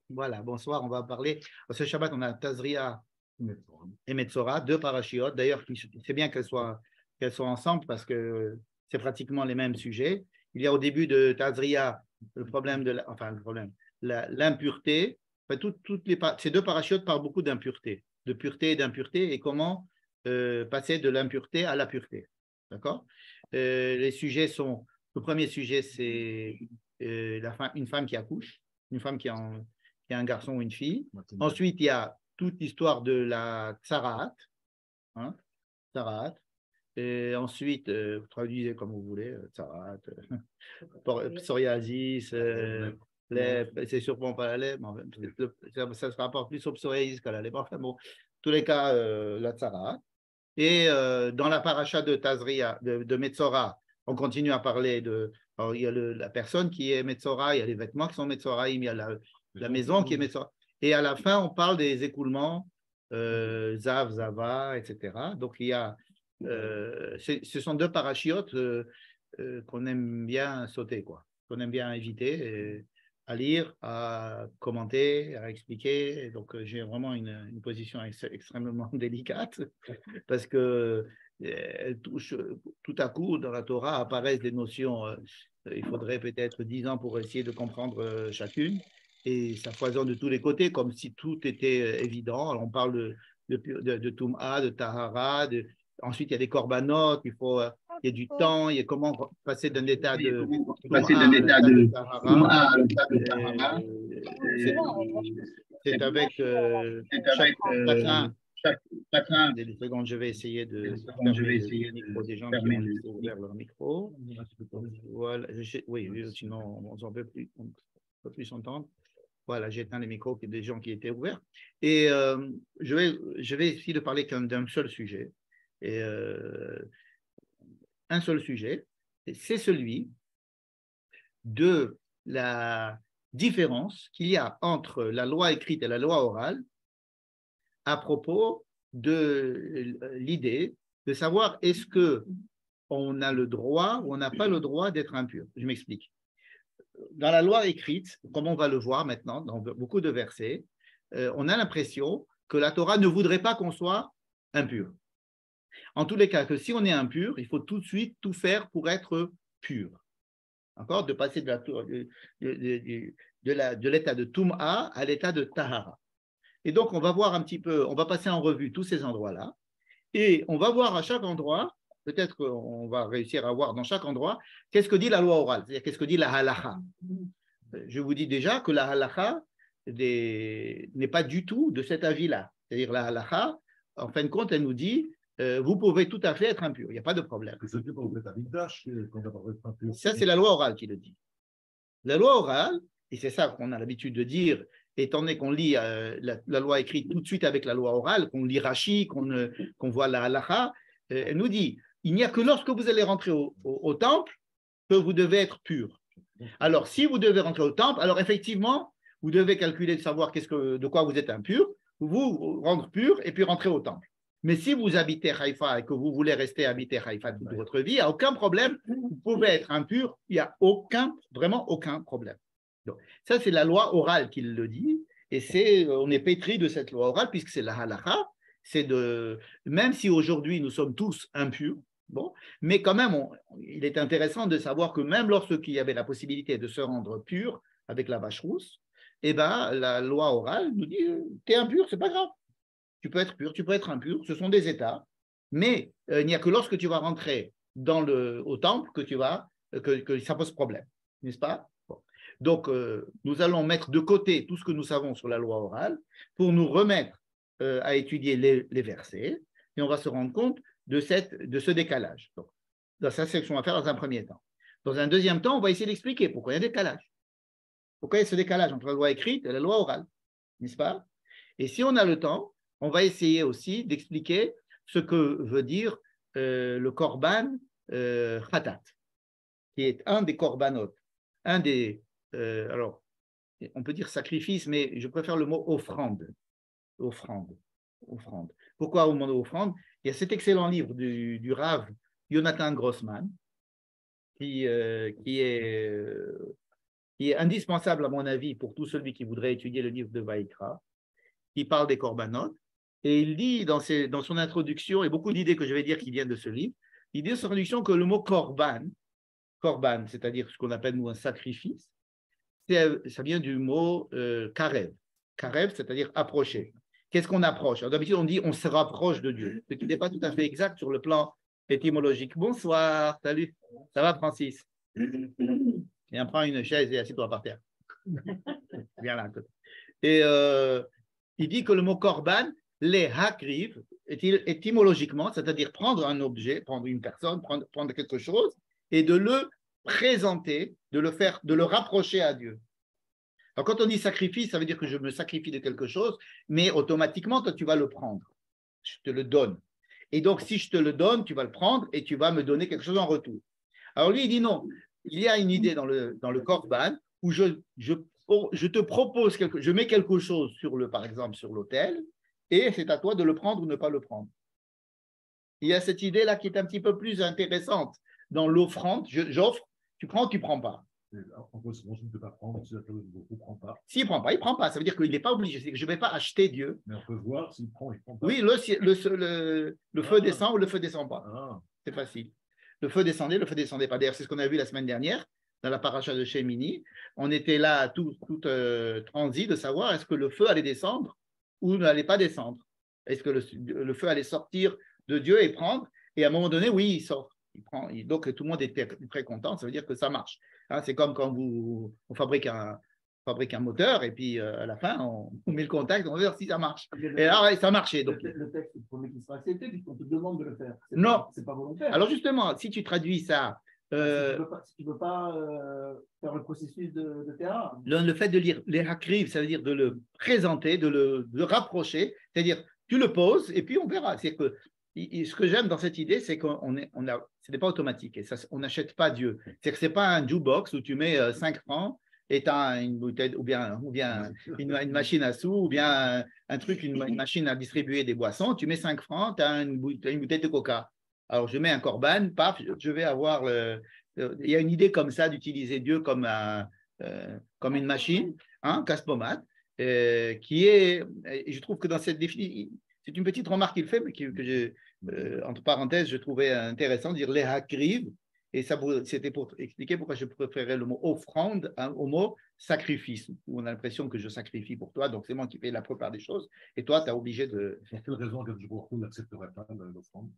Voilà, bonsoir, on va parler. Ce Shabbat, on a Tazria et Metzora, deux parachiotes. D'ailleurs, c'est bien qu'elles soient ensemble parce que c'est pratiquement les mêmes sujets. Il y a au début de Tazria le problème l'impureté. Enfin, ces deux parachiotes parlent beaucoup d'impureté, de pureté et d'impureté et comment passer de l'impureté à la pureté. D'accord. Les sujets sont, le premier sujet, c'est une femme qui accouche, une femme qui a un garçon ou une fille. Ensuite, il y a toute l'histoire de la tsaraat, hein, tsaraat. Et ensuite, vous traduisez comme vous voulez, tsaraat, psoriasis, c'est sûrement pas la lèvre, ça se rapporte plus au psoriasis qu'à la lèvre. Enfin bon, tous les cas, la tsaraat. Et dans la paracha de Tazria, de Metzora, on continue à parler de. Alors, il y a la personne qui est Metzora, il y a les vêtements qui sont Metzoraïm, il y a la maison qui est Metzora. Et à la fin, on parle des écoulements, Zav, Zava, etc. Donc, il y a. Ce sont deux parachiotes qu'on aime bien sauter, quoi, qu'on aime bien éviter. À lire, à commenter, à expliquer. Donc, j'ai vraiment une position extrêmement délicate parce que elle touche tout à coup dans la Torah apparaissent des notions. Il faudrait peut-être 10 ans pour essayer de comprendre chacune, et ça foisonne de tous les côtés comme si tout était évident. Alors on parle de Toum'a, de Tahara, ensuite il y a des korbanot, il y a du temps, il y a comment passer d'un état de Toum'a à l'état de Tahara. C'est avec chacun. Des secondes, je vais essayer de fermer le micro des gens qui ont laissé ouvert leur micro. Voilà, oui, sinon on ne peut plus s'entendre. Voilà, j'ai éteint les micros des gens qui étaient ouverts. Et je vais essayer de parler d'un seul sujet. Et un seul sujet, c'est celui de la différence qu'il y a entre la loi écrite et la loi orale à propos de l'idée de savoir est-ce qu'on a le droit ou on n'a pas le droit d'être impur. Je m'explique. Dans la loi écrite, comme on va le voir maintenant dans beaucoup de versets, on a l'impression que la Torah ne voudrait pas qu'on soit impur. En tous les cas, que si on est impur, il faut tout de suite tout faire pour être pur. Encore de passer de l'état de Tum'a à l'état de Tahara. Et donc, on va voir un petit peu, on va passer en revue tous ces endroits-là, et on va voir à chaque endroit, peut-être qu'on va réussir à voir dans chaque endroit, qu'est-ce que dit la loi orale, c'est-à-dire qu'est-ce que dit la halacha. Je vous dis déjà que la halacha n'est pas du tout de cet avis-là. C'est-à-dire la halacha, en fin de compte, elle nous dit, vous pouvez tout à fait être impur, il n'y a pas de problème. Ça, c'est la loi orale qui le dit. La loi orale, et c'est ça qu'on a l'habitude de dire, étant donné qu'on lit la loi écrite tout de suite avec la loi orale, qu'on lit Rashi, qu'on voit la halacha, elle nous dit, il n'y a que lorsque vous allez rentrer au temple que vous devez être pur. Alors, si vous devez rentrer au temple, alors effectivement, vous devez calculer de savoir de quoi vous êtes impur, vous rendre pur et puis rentrer au temple. Mais si vous habitez Haïfa et que vous voulez rester habiter Haïfa toute votre vie, il n'y a aucun problème. Vous pouvez être impur, il n'y a vraiment aucun problème. Donc, ça, c'est la loi orale qui le dit. Et on est pétri de cette loi orale puisque c'est la halakha. Même si aujourd'hui nous sommes tous impurs, bon, mais quand même, il est intéressant de savoir que même lorsqu'il y avait la possibilité de se rendre pur avec la vache rousse, eh ben, la loi orale nous dit tu es impur, c'est pas grave. Tu peux être pur, tu peux être impur, ce sont des états, mais il n'y a que lorsque tu vas rentrer au temple que ça pose problème, n'est-ce pas? Bon. Donc, nous allons mettre de côté tout ce que nous savons sur la loi orale pour nous remettre à étudier les versets, et on va se rendre compte de ce décalage. Donc, dans ça, c'est ce qu'on va faire dans un premier temps. Dans un deuxième temps, on va essayer d'expliquer pourquoi il y a un décalage. Pourquoi il y a ce décalage entre la loi écrite et la loi orale, n'est-ce pas? Et si on a le temps, on va essayer aussi d'expliquer ce que veut dire le korban khatat, qui est un des korbanot, alors, on peut dire sacrifice, mais je préfère le mot offrande. Offrande. Pourquoi au mot offrande? Il y a cet excellent livre du Rav Jonathan Grossman, qui est qui est indispensable à mon avis pour tout celui qui voudrait étudier le livre de Vaïkra, qui parle des korbanot. Et il dit dans son introduction, et beaucoup d'idées que je vais dire qui viennent de ce livre, il dit dans son introduction que le mot korban, c'est-à-dire ce qu'on appelle nous un sacrifice, ça vient du mot karev. Karev, c'est-à-dire approcher. Qu'est-ce qu'on approche? D'habitude, on dit on se rapproche de Dieu, ce qui n'est pas tout à fait exact sur le plan étymologique. Bonsoir, salut, ça va Francis? Viens, prends une chaise et assieds-toi par terre. Viens là. Et il dit que le mot korban, les hakriv, étymologiquement, c'est-à-dire prendre un objet, prendre une personne, prendre quelque chose et de le présenter, de le rapprocher à Dieu. Alors, quand on dit sacrifice, ça veut dire que je me sacrifie de quelque chose, mais automatiquement, toi, tu vas le prendre. Je te le donne. Et donc, si je te le donne, tu vas le prendre et tu vas me donner quelque chose en retour. Alors, lui, il dit non. Il y a une idée dans le korban où je te propose je mets quelque chose par exemple, sur l'autel, et c'est à toi de le prendre ou ne pas le prendre. Il y a cette idée-là qui est un petit peu plus intéressante. Dans l'offrande, j'offre, tu prends ou tu ne prends pas. On peut se de ne pas prendre, si beaucoup prend pas. S'il ne prend pas, il ne prend pas. Ça veut dire qu'il n'est pas obligé. Je ne vais pas acheter Dieu. Mais on peut voir s'il prend, il ne prend pas. Oui, le feu descend ou le feu ne descend pas. C'est facile. Le feu descendait pas. D'ailleurs, c'est ce qu'on a vu la semaine dernière dans la paracha de Shemini. On était là tout transi de savoir est-ce que le feu allait descendre ou n'allait pas descendre. Est-ce que le feu allait sortir de Dieu et prendre? Et à un moment donné, oui, il sort. Il prend. Donc, tout le monde est très content. Ça veut dire que ça marche. Hein, c'est comme quand on fabrique un moteur et puis à la fin, on met le contact, on va voir si ça marche. Et là, ouais, ça marchait. Donc, le texte, il faut qu'il sera accepté puisqu'on te demande de le faire. Non. C'est pas volontaire. Alors justement, si tu traduis ça… si tu ne veux pas faire le processus de terrain. Le fait de lire les hakriv, ça veut dire de le présenter, de le rapprocher, c'est-à-dire tu le poses et puis on verra. C'est que ce que j'aime dans cette idée, c'est ce n'est pas automatique et ça, on n'achète pas Dieu. C'est que ce n'est pas un jukebox où tu mets 5 francs et tu as une bouteille, ou bien une machine à sous, ou bien un truc, une machine à distribuer des boissons, tu mets 5 francs, tu as une bouteille de coca. Alors je mets un korban, paf, je vais avoir… il y a une idée comme ça d'utiliser Dieu comme une machine, casse-pommade, qui est… Et je trouve que dans cette définition… C'est une petite remarque qu'il fait, mais entre parenthèses, je trouvais intéressant de dire les hakriv, et c'était pour expliquer pourquoi je préférais le mot offrande au mot sacrifice, où on a l'impression que je sacrifie pour toi, donc c'est moi qui fais la plupart des choses, et toi, tu es obligé de… Pour quelle raison que n'accepterait pas l'offrande?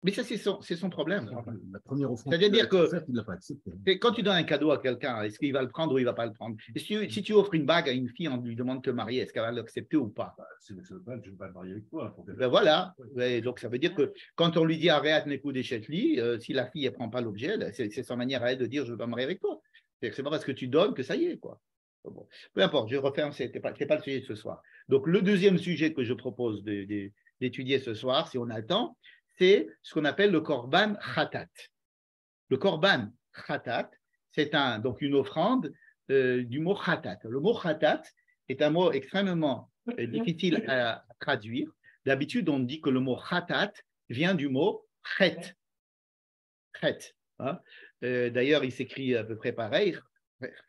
Mais ça, c'est son problème. La première offrande, c'est-à-dire que il l'a pas accepté. Quand tu donnes un cadeau à quelqu'un, est-ce qu'il va le prendre ou il ne va pas le prendre? Si tu offres une bague à une fille, on lui demande de te marier, est-ce qu'elle va l'accepter ou pas? Si je ne veux pas me marier avec toi. Ben voilà. Ouais, donc ça veut dire que quand on lui dit arrête mes coups d'échetli, si la fille ne prend pas l'objet, c'est sa manière à elle de dire je ne veux pas me marier avec toi. C'est pas parce que tu donnes que ça y est, quoi. Bon. Peu importe, je referme, ce n'est pas le sujet de ce soir. Donc le deuxième sujet que je propose d'étudier ce soir, si on a le temps, c'est ce qu'on appelle le korban khatat. Le korban khatat, c'est donc une offrande du mot khatat. Le mot khatat est un mot extrêmement difficile à traduire. D'habitude, on dit que le mot khatat vient du mot chet. Chet. Hein. D'ailleurs, il s'écrit à peu près pareil,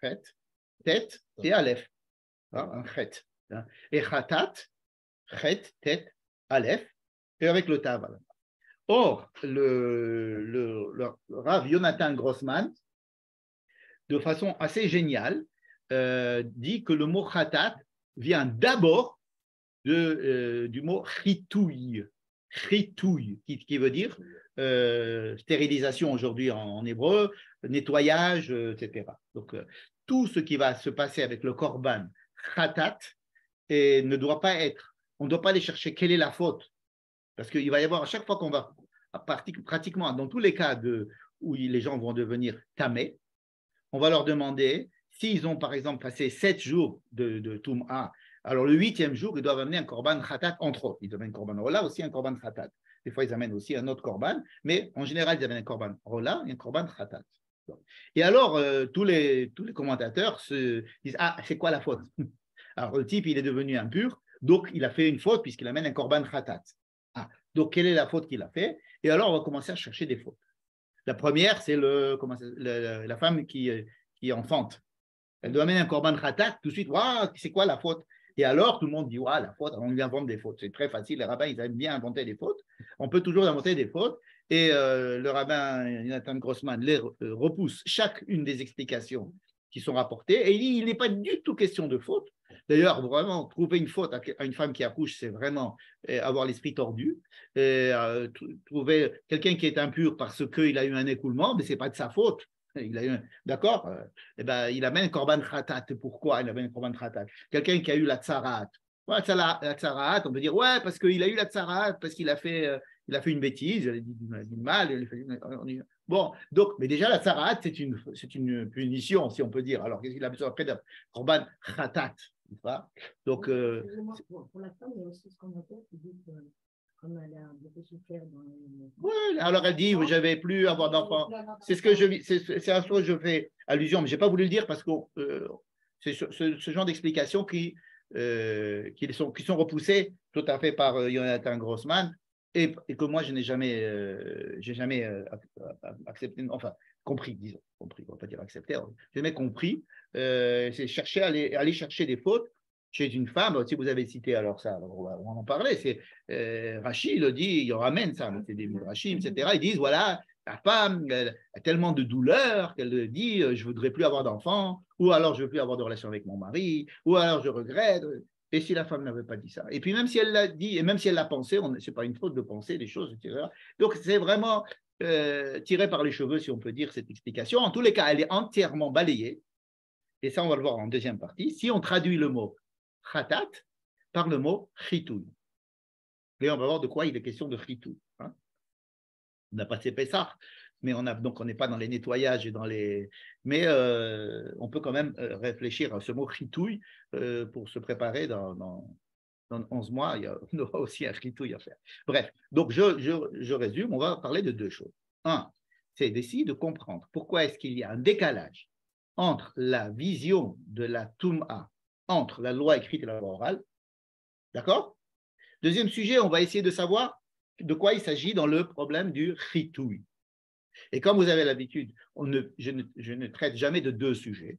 chet, tête et aleph. Hein, un chet. Hein. Et khatat, chet, tête, aleph, et avec le tav. Or, le Rav Jonathan Grossman, de façon assez géniale, dit que le mot khatat vient d'abord du mot chitouille, qui veut dire stérilisation aujourd'hui en hébreu, nettoyage, etc. Donc, tout ce qui va se passer avec le korban khatat ne doit pas être, on ne doit pas aller chercher quelle est la faute. Parce qu'il va y avoir, à chaque fois qu'on va, pratiquement dans tous les cas où les gens vont devenir tamés, on va leur demander, s'ils ont par exemple passé 7 jours de Toum'a, alors le 8e jour, ils doivent amener un korban khatat entre autres. Ils amènent un korban rola, aussi un korban khatat. Des fois, ils amènent aussi un autre korban, mais en général, ils amènent un korban rola et un korban khatat. Et alors, tous les commentateurs se disent, ah, c'est quoi la faute? Alors, le type, il est devenu impur, donc il a fait une faute puisqu'il amène un korban khatat. Ah, donc, quelle est la faute qu'il a fait? Et alors, on va commencer à chercher des fautes. La première, c'est la femme qui enfante. Elle doit amener un korban khatat, tout de suite, waouh, c'est quoi la faute? Et alors, tout le monde dit, waouh, la faute, on lui invente des fautes. C'est très facile, les rabbins, ils aiment bien inventer des fautes. On peut toujours inventer des fautes. Et le rabbin Jonathan Grossman les repousse chacune des explications qui sont rapportées. Et il n'est pas du tout question de faute. D'ailleurs, vraiment, trouver une faute à une femme qui accouche, c'est vraiment avoir l'esprit tordu. Trouver quelqu'un qui est impur parce qu'il a eu un écoulement, mais ce n'est pas de sa faute. Il a eu d'accord, il amène un korban khatat. Pourquoi il amène un korban khatat? Quelqu'un qui a eu la tsarat. Ouais, la tsarat, on peut dire, ouais, parce qu'il a eu la tsarat, parce qu'il a fait une bêtise, il a dit mal. Bon, donc, mais déjà, la tsarat, c'est une punition, si on peut dire. Alors, qu'est-ce qu'il a besoin après d'un korban khatat? Donc, pour la femme, il y a aussi ce commentaire qui dit que comme elle a beaucoup souffert dans ouais, alors elle dit, je ne vais plus avoir d'enfants. C'est c'est à ce que je fais allusion, mais je n'ai pas voulu le dire parce que c'est ce genre d'explications qui sont repoussées tout à fait par Jonathan Grossman et que moi, je n'ai jamais, accepté, enfin, compris, disons, compris, on ne va pas dire accepté, je n'ai jamais compris, c'est aller chercher des fautes chez une femme. Si vous avez cité alors ça, on va en parler, c'est Rashi le dit, il ramène ça, c'est des Rachim, etc. Ils disent, voilà, la femme elle a tellement de douleur qu'elle dit, je ne voudrais plus avoir d'enfants, ou alors je ne veux plus avoir de relation avec mon mari, ou alors je regrette. Et si la femme n'avait pas dit ça? Et puis même si elle l'a dit, et même si elle l'a pensé, ce n'est pas une faute de penser des choses, etc. Donc c'est vraiment tiré par les cheveux, si on peut dire, cette explication. En tous les cas, elle est entièrement balayée. Et ça, on va le voir en deuxième partie. Si on traduit le mot khatat par le mot chitouille. Et on va voir de quoi il est question de chitouille. Hein. On n'a pas passé Pessah, mais donc on n'est pas dans les nettoyages et dans les. Mais on peut quand même réfléchir à ce mot chitouille pour se préparer dans 11 mois. On aura aussi un chitouille à faire. Bref, donc je résume, on va parler de deux choses. Un, c'est d'essayer de comprendre pourquoi est-ce qu'il y a un décalage entre la vision de la Toum'a, entre la loi écrite et la loi orale. D'accord? Deuxième sujet, on va essayer de savoir de quoi il s'agit dans le problème du chitouille. Et comme vous avez l'habitude, je ne traite jamais de deux sujets.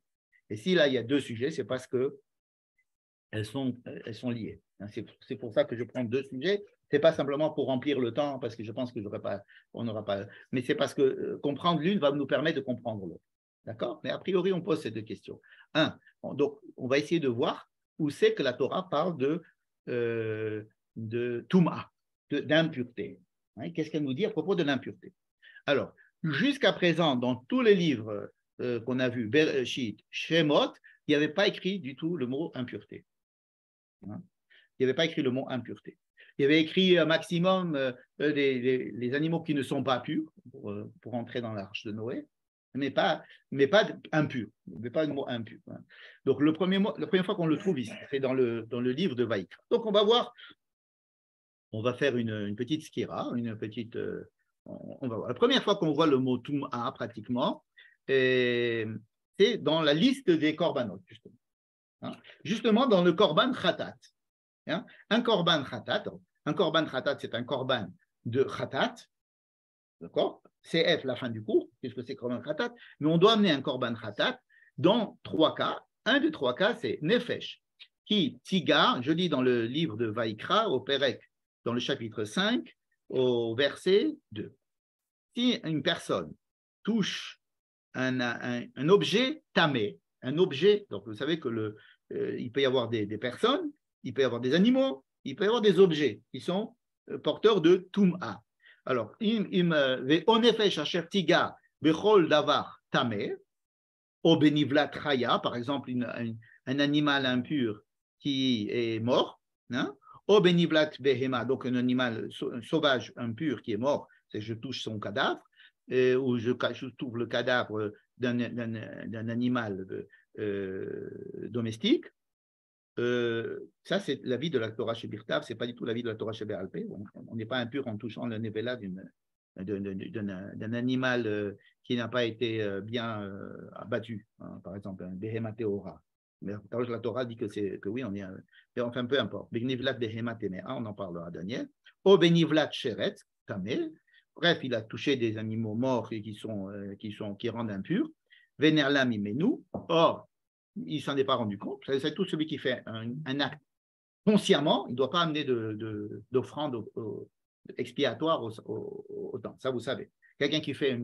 Et si là, il y a deux sujets, c'est parce qu'elles sont liées. C'est pour ça que je prends deux sujets. Ce n'est pas simplement pour remplir le temps, parce que je pense que on n'aura pas. Mais c'est parce que comprendre l'une va nous permettre de comprendre l'autre. D'accord? Mais a priori, on pose ces deux questions. Donc, on va essayer de voir où c'est que la Torah parle de Touma, d'impureté. Hein, qu'est-ce qu'elle nous dit à propos de l'impureté? Alors, jusqu'à présent, dans tous les livres qu'on a vus, Bereshit, Shemot, il n'y avait pas écrit du tout le mot impureté. Hein? Il n'y avait pas écrit le mot impureté. Il y avait écrit un maximum les animaux qui ne sont pas purs pour entrer dans l'arche de Noé, mais pas impur. Il n'y avait pas le mot impur. Hein. Donc, la première fois qu'on le trouve ici, c'est dans le livre de Vaïkra. Donc, on va voir, on va faire une petite skira, on va voir. La première fois qu'on voit le mot Toum'a, pratiquement, c'est dans la liste des korbanot, justement. Hein. Justement, dans le korban khatat. Hein. Un korban khatat, c'est un korban de khatat, d'accord? CF, la fin du cours, puisque c'est korban khatat, mais on doit amener un korban khatat dans trois cas. Un des trois cas, c'est nefesh, qui tiga, je lis dans le livre de Vaïkra, au Pérec, dans le chapitre 5, au verset 2. Si une personne touche un objet tamé, un objet, donc vous savez que il peut y avoir des personnes, il peut y avoir des animaux, il peut y avoir des objets qui sont porteurs de Toum'a. Alors, onefesh asher tiga bechol davar tamé, au benivlat chaya, par exemple un animal impur qui est mort, hein, au benivlat behema, donc un animal sauvage impur qui est mort, c'est je touche son cadavre, ou je touche le cadavre d'un animal domestique. Ça, c'est l'avis de la Torah chez Birtav, ce n'est pas du tout l'avis de la Torah chez Béalpé. On n'est pas impur en touchant le nevela d'un animal qui n'a pas été bien abattu, hein, par exemple un behema teora. Mais la Torah dit que oui, on est enfin peu importe. Benivlat behema temea, on en parlera Daniel. O benivlat sheret tamel. Bref, il a touché des animaux morts et qui rendent impurs. Venerlam imenu. Or, il ne s'en est pas rendu compte. C'est tout celui qui fait un acte consciemment, il ne doit pas amener d'offrande expiatoire au temple. Ça, vous savez. Quelqu'un qui fait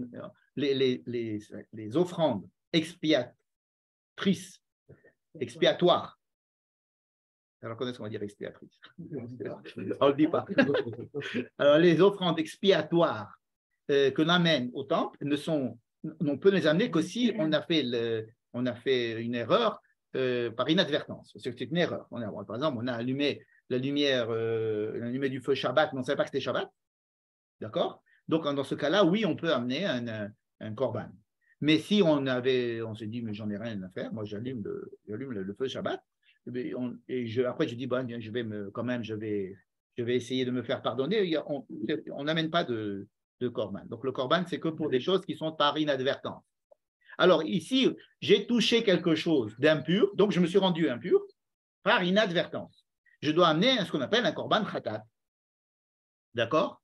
les offrandes expiatoires. Alors, connaissez ce qu'on va dire expiatrice. On ne le dit pas. Alors, les offrandes expiatoires que l'on amène au temple on peut les amener que si on a fait une erreur par inadvertance. C'est une erreur. Par exemple, on a allumé la lumière, du feu Shabbat, mais on ne savait pas que c'était Shabbat. D'accord? Donc, dans ce cas-là, oui, on peut amener un korban. Mais si on s'est dit, mais j'en ai rien à faire, moi j'allume le feu Shabbat, après je dis, bon, je vais essayer de me faire pardonner. On n'amène pas de korban. Donc, le korban, c'est que pour des choses qui sont par inadvertance. Alors, ici, j'ai touché quelque chose d'impur, donc je me suis rendu impur par inadvertance. Je dois amener ce qu'on appelle un korban khatat. D'accord?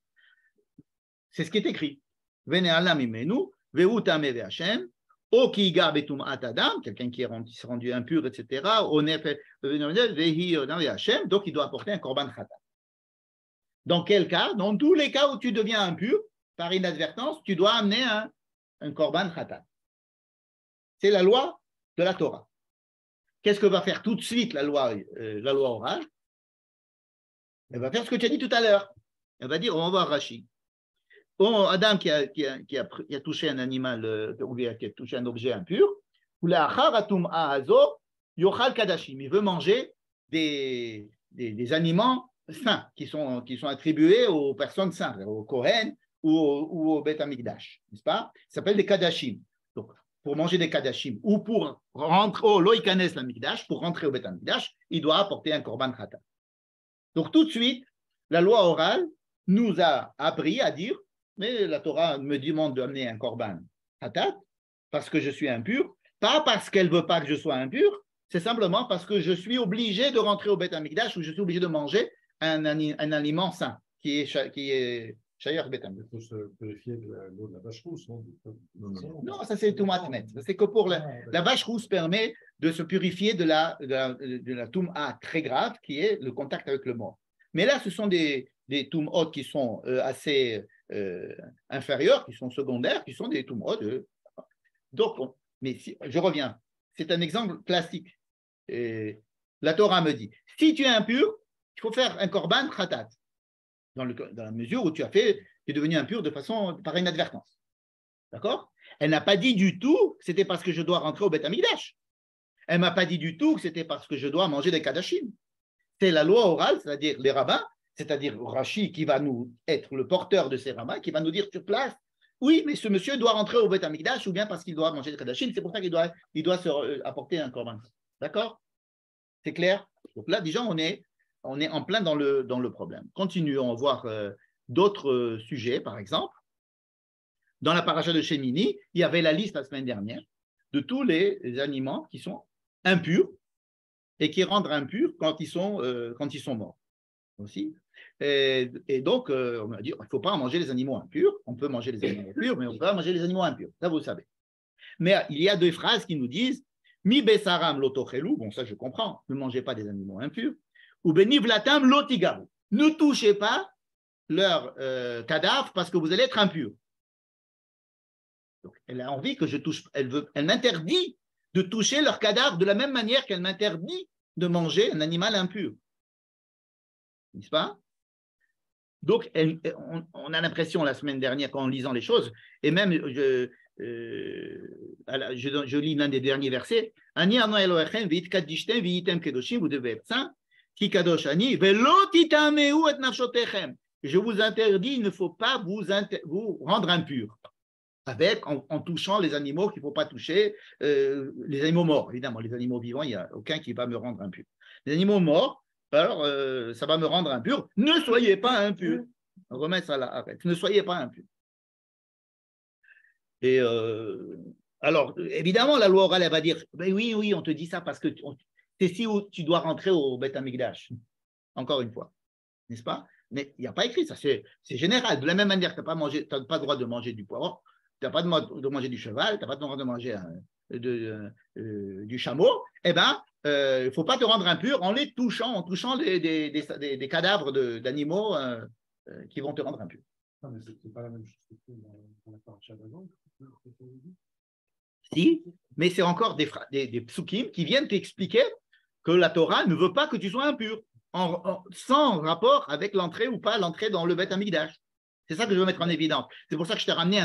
C'est ce qui est écrit. Quelqu'un qui s'est rendu impur, etc. Donc il doit apporter un korban khatat. Dans quel cas? Dans tous les cas où tu deviens impur, par inadvertance, tu dois amener un korban khatat. C'est la loi de la Torah. Qu'est-ce que va faire tout de suite la loi orale? Elle va faire ce que tu as dit tout à l'heure. Elle va dire, on va voir Rashi. Adam qui a touché un animal, ou qui a touché un objet impur, il veut manger des aliments saints qui sont attribués aux personnes saintes, au Kohen ou au Beth Amikdash, n'est-ce pas? Ça s'appelle des kadashim. Donc, pour manger des kadashim ou pour rentrer au loïkanes l'Amikdash, pour rentrer au Beth Amikdash, il doit apporter un korban khatat. Donc, tout de suite, la loi orale nous a appris à dire, mais la Torah me demande d'amener un korban khatat parce que je suis impur, pas parce qu'elle ne veut pas que je sois impur, c'est simplement parce que je suis obligé de rentrer au Beth Amikdash ou je suis obligé de manger un aliment sain qui est Shayach Beth Amikdash. Il faut se purifier de l'eau de la vache rousse, non? Non, ça c'est Toumat Met. C'est que pour la vache rousse permet de se purifier de la Touma très grave qui est le contact avec le mort. Mais là, ce sont des Toumot qui sont assez inférieurs, qui sont secondaires, qui sont des Toumot. Donc, je reviens. C'est un exemple classique. La Torah me dit, si tu es impur, il faut faire un korban khatat, dans la mesure où tu es devenu impur par inadvertance. D'accord? Elle n'a pas dit du tout que c'était parce que je dois rentrer au Beth Amikdash. Elle ne m'a pas dit du tout que c'était parce que je dois manger des kadashim. C'est la loi orale, c'est-à-dire les rabbins, c'est-à-dire Rashi qui va nous être le porteur de ces rabbins, qui va nous dire sur place, oui, mais ce monsieur doit rentrer au Beth Amikdash ou bien parce qu'il doit manger des kadashim, c'est pour ça qu'il doit apporter un korban. D'accord? C'est clair? Donc là, déjà, on est en plein dans le problème. Continuons à voir d'autres sujets, par exemple. Dans la paracha de Shemini, il y avait la liste la semaine dernière de tous les aliments qui sont impurs et qui rendent impurs quand ils sont morts aussi. Et donc, on m'a dit, il ne faut pas manger les animaux impurs. On peut manger les animaux impurs, mais on ne peut pas manger les animaux impurs. Ça, vous le savez. Mais il y a deux phrases qui nous disent Mi besaram lotochelu, bon, ça je comprends, ne mangez pas des animaux impurs, ou benivlatam lotigaru, ne touchez pas leur cadavre parce que vous allez être impur. Donc, elle a envie que je touche, elle m'interdit de toucher leur cadavre de la même manière qu'elle m'interdit de manger un animal impur. N'est-ce pas? Donc, on a l'impression la semaine dernière, en lisant les choses, et même je lis l'un des derniers versets, vous devez être saint, je vous interdis, il ne faut pas vous rendre impur. En touchant les animaux qu'il ne faut pas toucher, les animaux morts, évidemment, les animaux vivants, il n'y a aucun qui va me rendre impur. Les animaux morts, alors ça va me rendre impur. Ne soyez pas impur. On remet ça là, arrête. Ne soyez pas impur. Et alors, évidemment, la loi orale, elle va dire, ben oui, on te dit ça parce que c'est si tu dois rentrer au Beth Amikdash. Encore une fois, n'est-ce pas? Mais il n'y a pas écrit ça, c'est général. De la même manière que tu n'as pas le droit de manger du poireau, tu n'as pas le droit de manger du cheval, tu n'as pas le droit de manger du chameau, eh ben, il ne faut pas te rendre impur en les touchant, en touchant des cadavres d'animaux qui vont te rendre impur. Non, mais c'est pas la même chose que dans la paracha d'avant. Si, mais c'est encore des psukim qui viennent t'expliquer que la Torah ne veut pas que tu sois impur, sans rapport avec l'entrée ou pas l'entrée dans le Beth Amikdash. C'est ça que je veux mettre en évidence. C'est pour ça que je t'ai ramené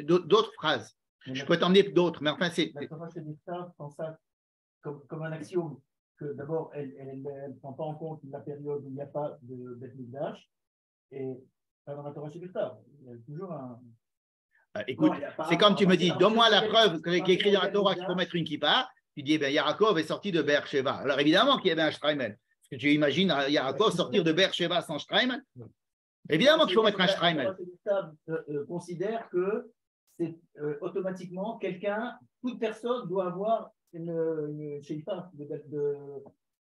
d'autres phrases. Je peux t'emmener d'autres, mais enfin c'est… La Torah prend ça comme un axiome, que d'abord, elle ne prend pas en compte la période où il n'y a pas de Beth Mikdash, et pas dans la Torah Shebiftar. Il y a toujours un… écoute, c'est comme tu me dis, donne-moi la preuve qui est écrite dans la Torah qu'il faut mettre une kippa. Tu dis, ben, Yaakov est sorti de Beersheba. Alors évidemment qu'il y avait un Shtreimel. Est-ce que tu imagines Yaakov sortir de Beersheba sans Shtreimel? Évidemment qu'il faut mettre un Shtreimel. La considère que c'est automatiquement toute personne doit avoir une sheifa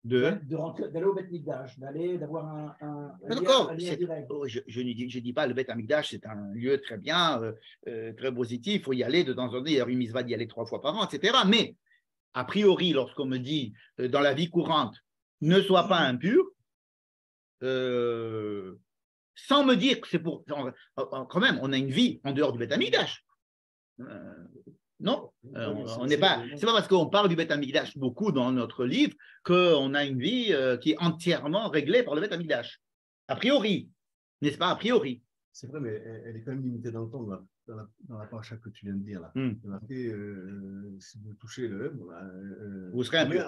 d'aller au Beth Mikdash, d'avoir un d'accord, lien direct. Je ne dis pas le Beth Amikdash, c'est un lieu très bien, très positif, il faut y aller de temps en temps, il y a une mitzvah d'y aller 3 fois par an, etc. Mais, a priori, lorsqu'on me dit dans la vie courante, ne sois pas impur, sans me dire que c'est pour… Quand même, on a une vie en dehors du Beth Amikdash. Non, on n'est pas. C'est pas parce qu'on parle du Beth Amikdash beaucoup dans notre livre qu'on a une vie qui est entièrement réglée par le Beth Amikdash. A priori, n'est-ce pas? A priori. C'est vrai, mais elle est quand même limitée dans le temps, dans la paracha que tu viens de dire là. Il y a marqué, si vous touchez le vous serez impur.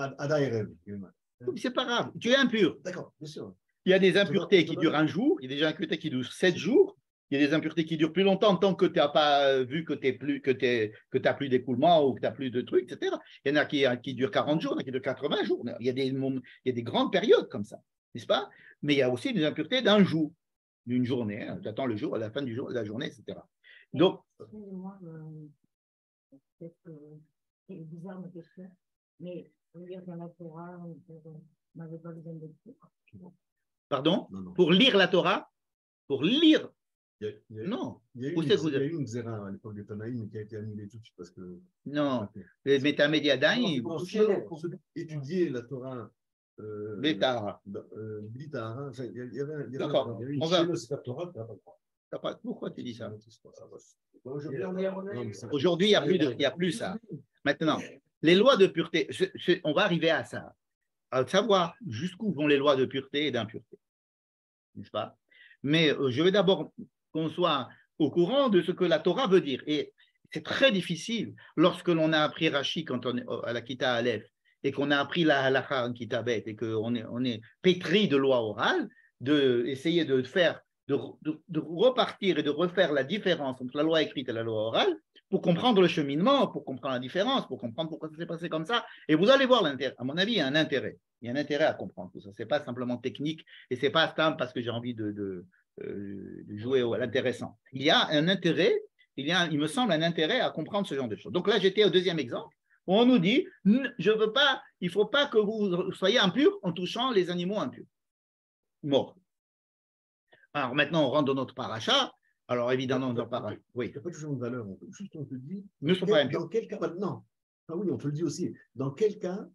C'est pas grave, tu es impur. D'accord, bien sûr. Il y a des impuretés qui durent un jour, il y a des impuretés qui durent 7 jours. Il y a des impuretés qui durent plus longtemps tant que tu n'as pas vu que tu n'as plus d'écoulement ou que tu n'as plus de trucs, etc. Il y en a qui durent 40 jours, il y en a qui durent 80 jours. Il y a des grandes périodes comme ça, n'est-ce pas? Mais il y a aussi des impuretés d'un jour, d'une journée. Tu attends le jour, à la fin du jour, de la journée, etc. Donc, excusez-moi, peut-être que c'est bizarre ma question, mais lire dans la Torah, on n'avait pas besoin de lire. Pardon? Non. Pour lire la Torah? Pour lire? Non. Il y a eu une xéra à l'époque des Tanaïm qui a été annulée tout de suite parce que… Non. Les Métamédiadaïm, étudier la Torah… Bétara. Bitara. D'accord. On va. Le Torah, Pourquoi tu dis ça? Aujourd'hui, il n'y a plus ça. Maintenant, les lois de pureté, on va arriver à ça, à savoir jusqu'où vont les lois de pureté et d'impureté, n'est-ce pas? Mais je vais d'abord qu'on soit au courant de ce que la Torah veut dire. Et c'est très difficile lorsque l'on a appris Rashi quand on est à la Kita Aleph et qu'on a appris la Halacha en Kita Bet et qu'on est pétri de loi orale, d'essayer de repartir et de refaire la différence entre la loi écrite et la loi orale pour comprendre le cheminement, pour comprendre la différence, pour comprendre pourquoi ça s'est passé comme ça. Et vous allez voir l'intérêt. À mon avis, il y a un intérêt. Il y a un intérêt à comprendre tout ça. Ce n'est pas simplement technique et ce n'est pas simple parce que j'ai envie de jouer à l'intéressant. Il y a un intérêt, il me semble, un intérêt à comprendre ce genre de choses. Donc là, j'étais au deuxième exemple où on nous dit, il ne faut pas que vous soyez impurs en touchant les animaux impurs, morts. Alors maintenant, on rentre dans notre paracha. Alors évidemment, dans le paracha, oui. Il n'y a pas toujours de valeur. Juste, on te dit, ne sont pas impurs. Dans quel cas maintenant? Ah oui, on te le dit aussi. Dans quel cas?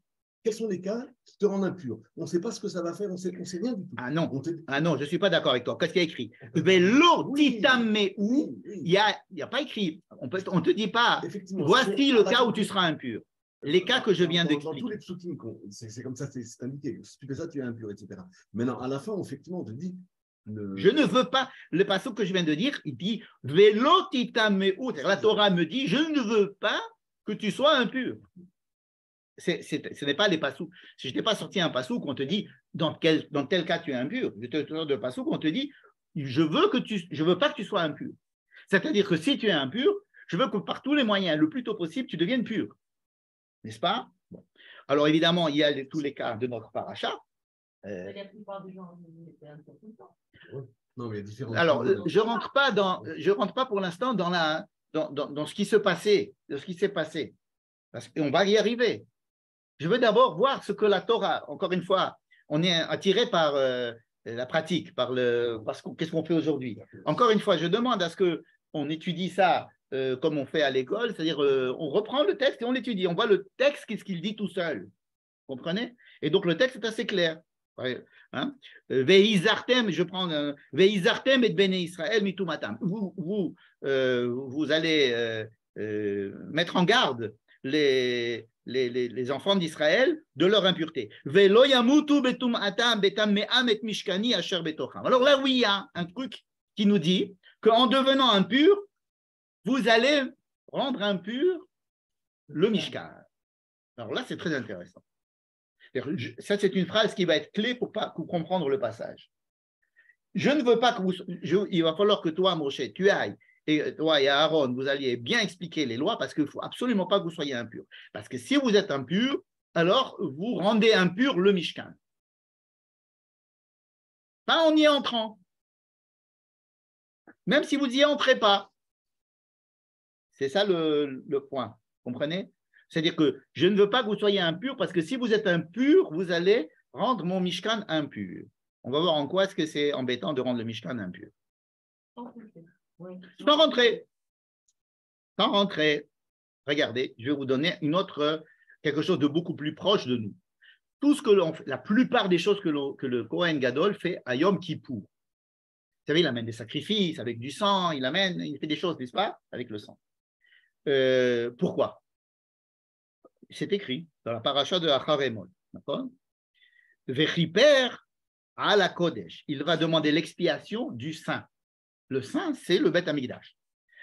Quels sont les cas qui te rendent impur? On ne sait pas ce que ça va faire, on ne sait rien du tout. Ah non, je ne suis pas d'accord avec toi. Qu'est-ce qu'il y a écrit? Velo titameu, il n'y a pas écrit. On ne te dit pas, voici le cas où tu seras impur. Les cas que je viens d'expliquer. Dans tous les psukim, c'est comme ça, c'est indiqué. Si tu fais ça, tu es impur, etc. Maintenant, à la fin, effectivement, on te dit… Je ne veux pas, le passage que je viens de dire, il dit Velo titameu, la Torah me dit, je ne veux pas que tu sois impur. Ce n'est pas les passouk. Si je n'étais pas sorti un passouk, on te dit dans tel cas tu es impur. Je te sors de passouk, on te dit je veux pas que tu sois impur. C'est-à-dire que si tu es impur, je veux que par tous les moyens, le plus tôt possible, tu deviennes pur. N'est-ce pas? Bon. Alors évidemment, il y a tous les cas de notre paracha. La plupart des gens étaient impurs tout le temps. Non, mais il y a alors, je rentre pas pour l'instant dans ce qui se passait, de ce qui s'est passé. Parce qu'on va y arriver. Je veux d'abord voir ce que la Torah, encore une fois, on est attiré par la pratique, qu'est-ce qu'on fait aujourd'hui. Encore une fois, je demande à ce qu'on étudie ça comme on fait à l'école, c'est-à-dire on reprend le texte et on l'étudie. On voit le texte, qu'est-ce qu'il dit tout seul. Comprenez? Et donc le texte est assez clair. Hein? Veizartem, je prends Veizartem et Bene Israël mitumatam. Vous allez mettre en garde les enfants d'Israël de leur impureté. Velo yamutu betumatam betam me'am et mishkani asher betocham. Alors là, oui, il y a un truc qui nous dit qu'en devenant impur, vous allez rendre impur le Mishkan. Alors là, c'est très intéressant. Ça, c'est une phrase qui va être clé pour comprendre le passage. Je ne veux pas que il va falloir que toi, Moshe, tu ailles, et toi et Aaron, vous alliez bien expliquer les lois parce qu'il ne faut absolument pas que vous soyez impurs. Parce que si vous êtes impur, alors vous rendez impur le Mishkan. Pas en y entrant. Même si vous n'y entrez pas. C'est ça le point. Comprenez? C'est-à-dire que je ne veux pas que vous soyez impur parce que si vous êtes impur, vous allez rendre mon Mishkan impur. On va voir en quoi est-ce que c'est embêtant de rendre le Mishkan impur. Sans rentrer. Sans rentrer. Regardez, je vais vous donner quelque chose de beaucoup plus proche de nous. Tout ce que la plupart des choses que le Kohen Gadol fait à Yom Kippour. Vous savez, il amène des sacrifices avec du sang, il fait des choses, n'est-ce pas, avec le sang. Pourquoi? C'est écrit dans la paracha de Acharemot. D'accord? Vechiper à la Kodesh. Il va demander l'expiation du saint. Le saint, c'est le Beth Amikdash.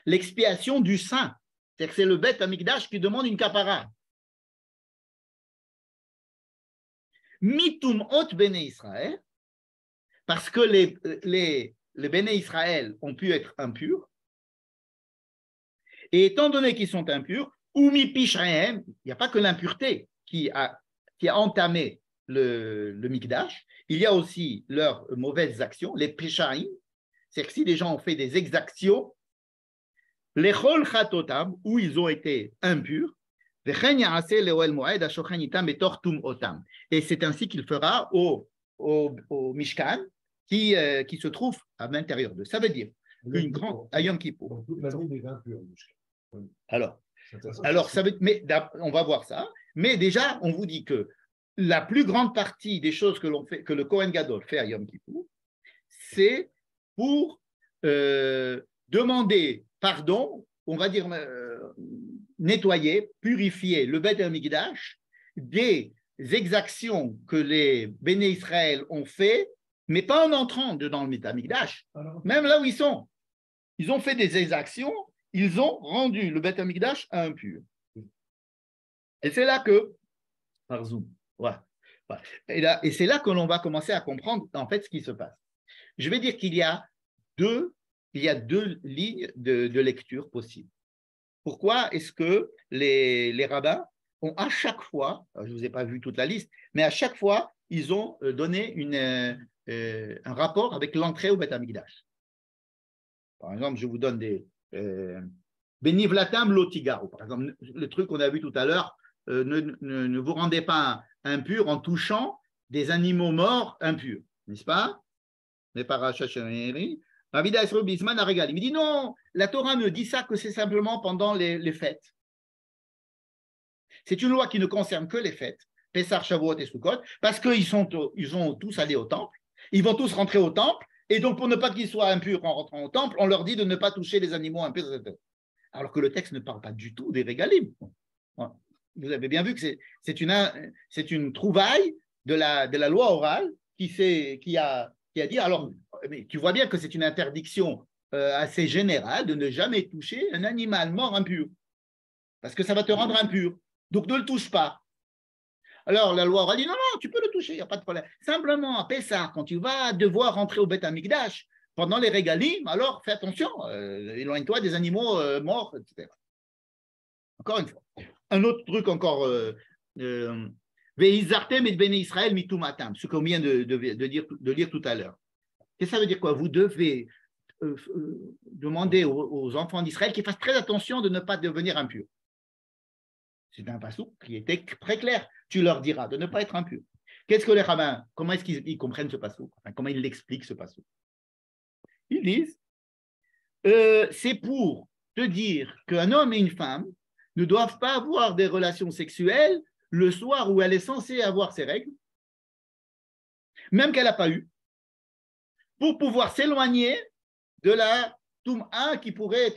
L'expiation du saint, c'est-à-dire que c'est le Beth Amikdash qui demande une kapara. Mitum ot Bene Israël, parce que les Bene Israël ont pu être impurs, et étant donné qu'ils sont impurs, ou mi pishahem, il n'y a pas que l'impureté qui a entamé le Mikdash, il y a aussi leurs mauvaises actions, les pishaim, c'est-à-dire que si les gens ont fait des exactions, les chol chatotam, où ils ont été impurs, et c'est ainsi qu'il fera au Mishkan qui se trouve à l'intérieur d'eux. Ça veut dire qu'une grande à Yom Kippour. Alors ça veut, mais on va voir ça. Mais déjà, on vous dit que la plus grande partie des choses que le Kohen Gadol fait à Yom Kippour, c'est pour demander pardon, on va dire nettoyer, purifier le Beth Amikdash des exactions que les Béné Israël ont fait, mais pas en entrant dans le Beth Amikdash, même là où ils sont. Ils ont fait des exactions, ils ont rendu le Beth Amikdash impur. Et c'est là que, par Zoom, voilà. Et c'est là que l'on va commencer à comprendre en fait ce qui se passe. Je vais dire qu'il y a deux lignes de lecture possibles. Pourquoi est-ce que les rabbins ont à chaque fois, je ne vous ai pas vu toute la liste, mais à chaque fois, ils ont donné un rapport avec l'entrée au Beth Amikdash. Par exemple, je vous donne des Benivlatam Lotigaru, par exemple, le truc qu'on a vu tout à l'heure, ne vous rendez pas impur en touchant des animaux morts impurs, n'est-ce pas? Les parachacheri. Il dit non, la Torah ne dit ça que c'est simplement pendant les fêtes. C'est une loi qui ne concerne que les fêtes, Pessah, Shavuot et Sukkot, parce qu'ils ont tous allé au temple, ils vont tous rentrer au temple, et donc pour ne pas qu'ils soient impurs en rentrant au temple, on leur dit de ne pas toucher les animaux impurs, alors que le texte ne parle pas du tout des régalim. Vous avez bien vu que c'est une trouvaille de la loi orale qui a dit, alors, mais tu vois bien que c'est une interdiction assez générale de ne jamais toucher un animal mort impur, parce que ça va te rendre impur. Donc, ne le touche pas. Alors, la loi orale dit, non, tu peux le toucher, il n'y a pas de problème. Simplement, à Pessah, quand tu vas devoir rentrer au Beth Amikdash, pendant les régalim, alors fais attention, éloigne-toi des animaux morts, etc. Encore une fois. Un autre truc encore, Veizartem et Bene Israël mitumatam, ce qu'on vient de lire tout à l'heure. Et ça veut dire quoi? Vous devez demander aux enfants d'Israël qu'ils fassent très attention de ne pas devenir impurs. C'est un passouk qui était très clair. Tu leur diras de ne pas être impurs. Qu'est-ce que les rabbins, comment est-ce qu'ils comprennent ce passouk? Enfin, comment ils l'expliquent ce passouk? Ils disent, c'est pour te dire qu'un homme et une femme ne doivent pas avoir des relations sexuelles le soir où elle est censée avoir ses règles, même qu'elle n'a pas eu, pour pouvoir s'éloigner de la Toum'a qui pourrait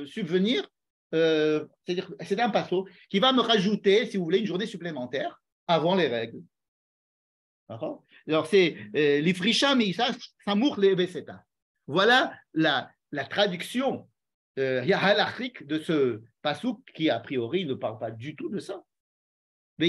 subvenir. C'est-à-dire, c'est un passo qui va me rajouter, si vous voulez, une journée supplémentaire avant les règles. D'accord? Alors, c'est l'ifrisha, mais ça mourre les beseta. Voilà la traduction halachique de ce passouk qui, a priori, ne parle pas du tout de ça. On a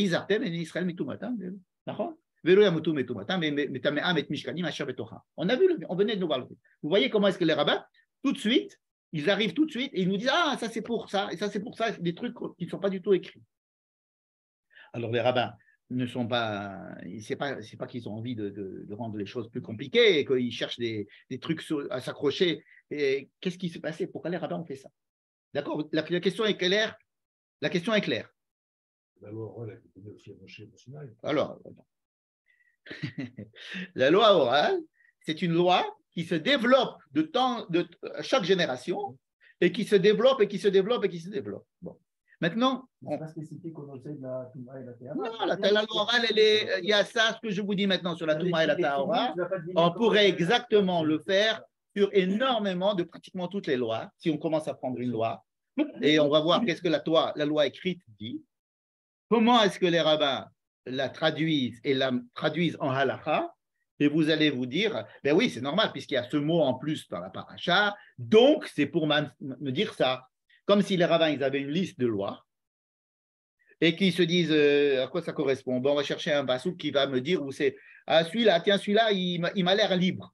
vu, on venait de nous voir. Vous voyez comment est-ce que les rabbins, tout de suite, ils arrivent tout de suite et ils nous disent ah, ça c'est pour ça, et ça c'est pour ça, des trucs qui ne sont pas du tout écrits. Alors les rabbins ne sont pas, c'est pas qu'ils ont envie de rendre les choses plus compliquées et qu'ils cherchent des trucs à s'accrocher. Et qu'est-ce qui s'est passé? Pourquoi les rabbins ont fait ça? D'accord? La question est claire. La question est claire. La loi orale a été donnée aussi à Moshe au Sinaï. Alors, la loi orale, c'est une loi qui se développe de chaque génération et qui se développe et qui se développe et qui se développe. Bon. Maintenant, c'est pas spécifique au dossier de la Touma et la Théama. Non, la loi orale, il y a ça, ce que je vous dis maintenant sur la Touma et la Tahora, on pourrait exactement le faire sur énormément de pratiquement toutes les lois, si on commence à prendre une loi, et on va voir qu'est-ce que la loi écrite dit, comment est-ce que les rabbins la traduisent et la traduisent en halakha, et vous allez vous dire, ben oui, c'est normal, puisqu'il y a ce mot en plus dans la paracha, donc c'est pour me dire ça. Comme si les rabbins ils avaient une liste de lois et qu'ils se disent à quoi ça correspond. Bon, on va chercher un passouk qui va me dire où c'est. Ah, celui-là, tiens, celui-là, il m'a l'air libre.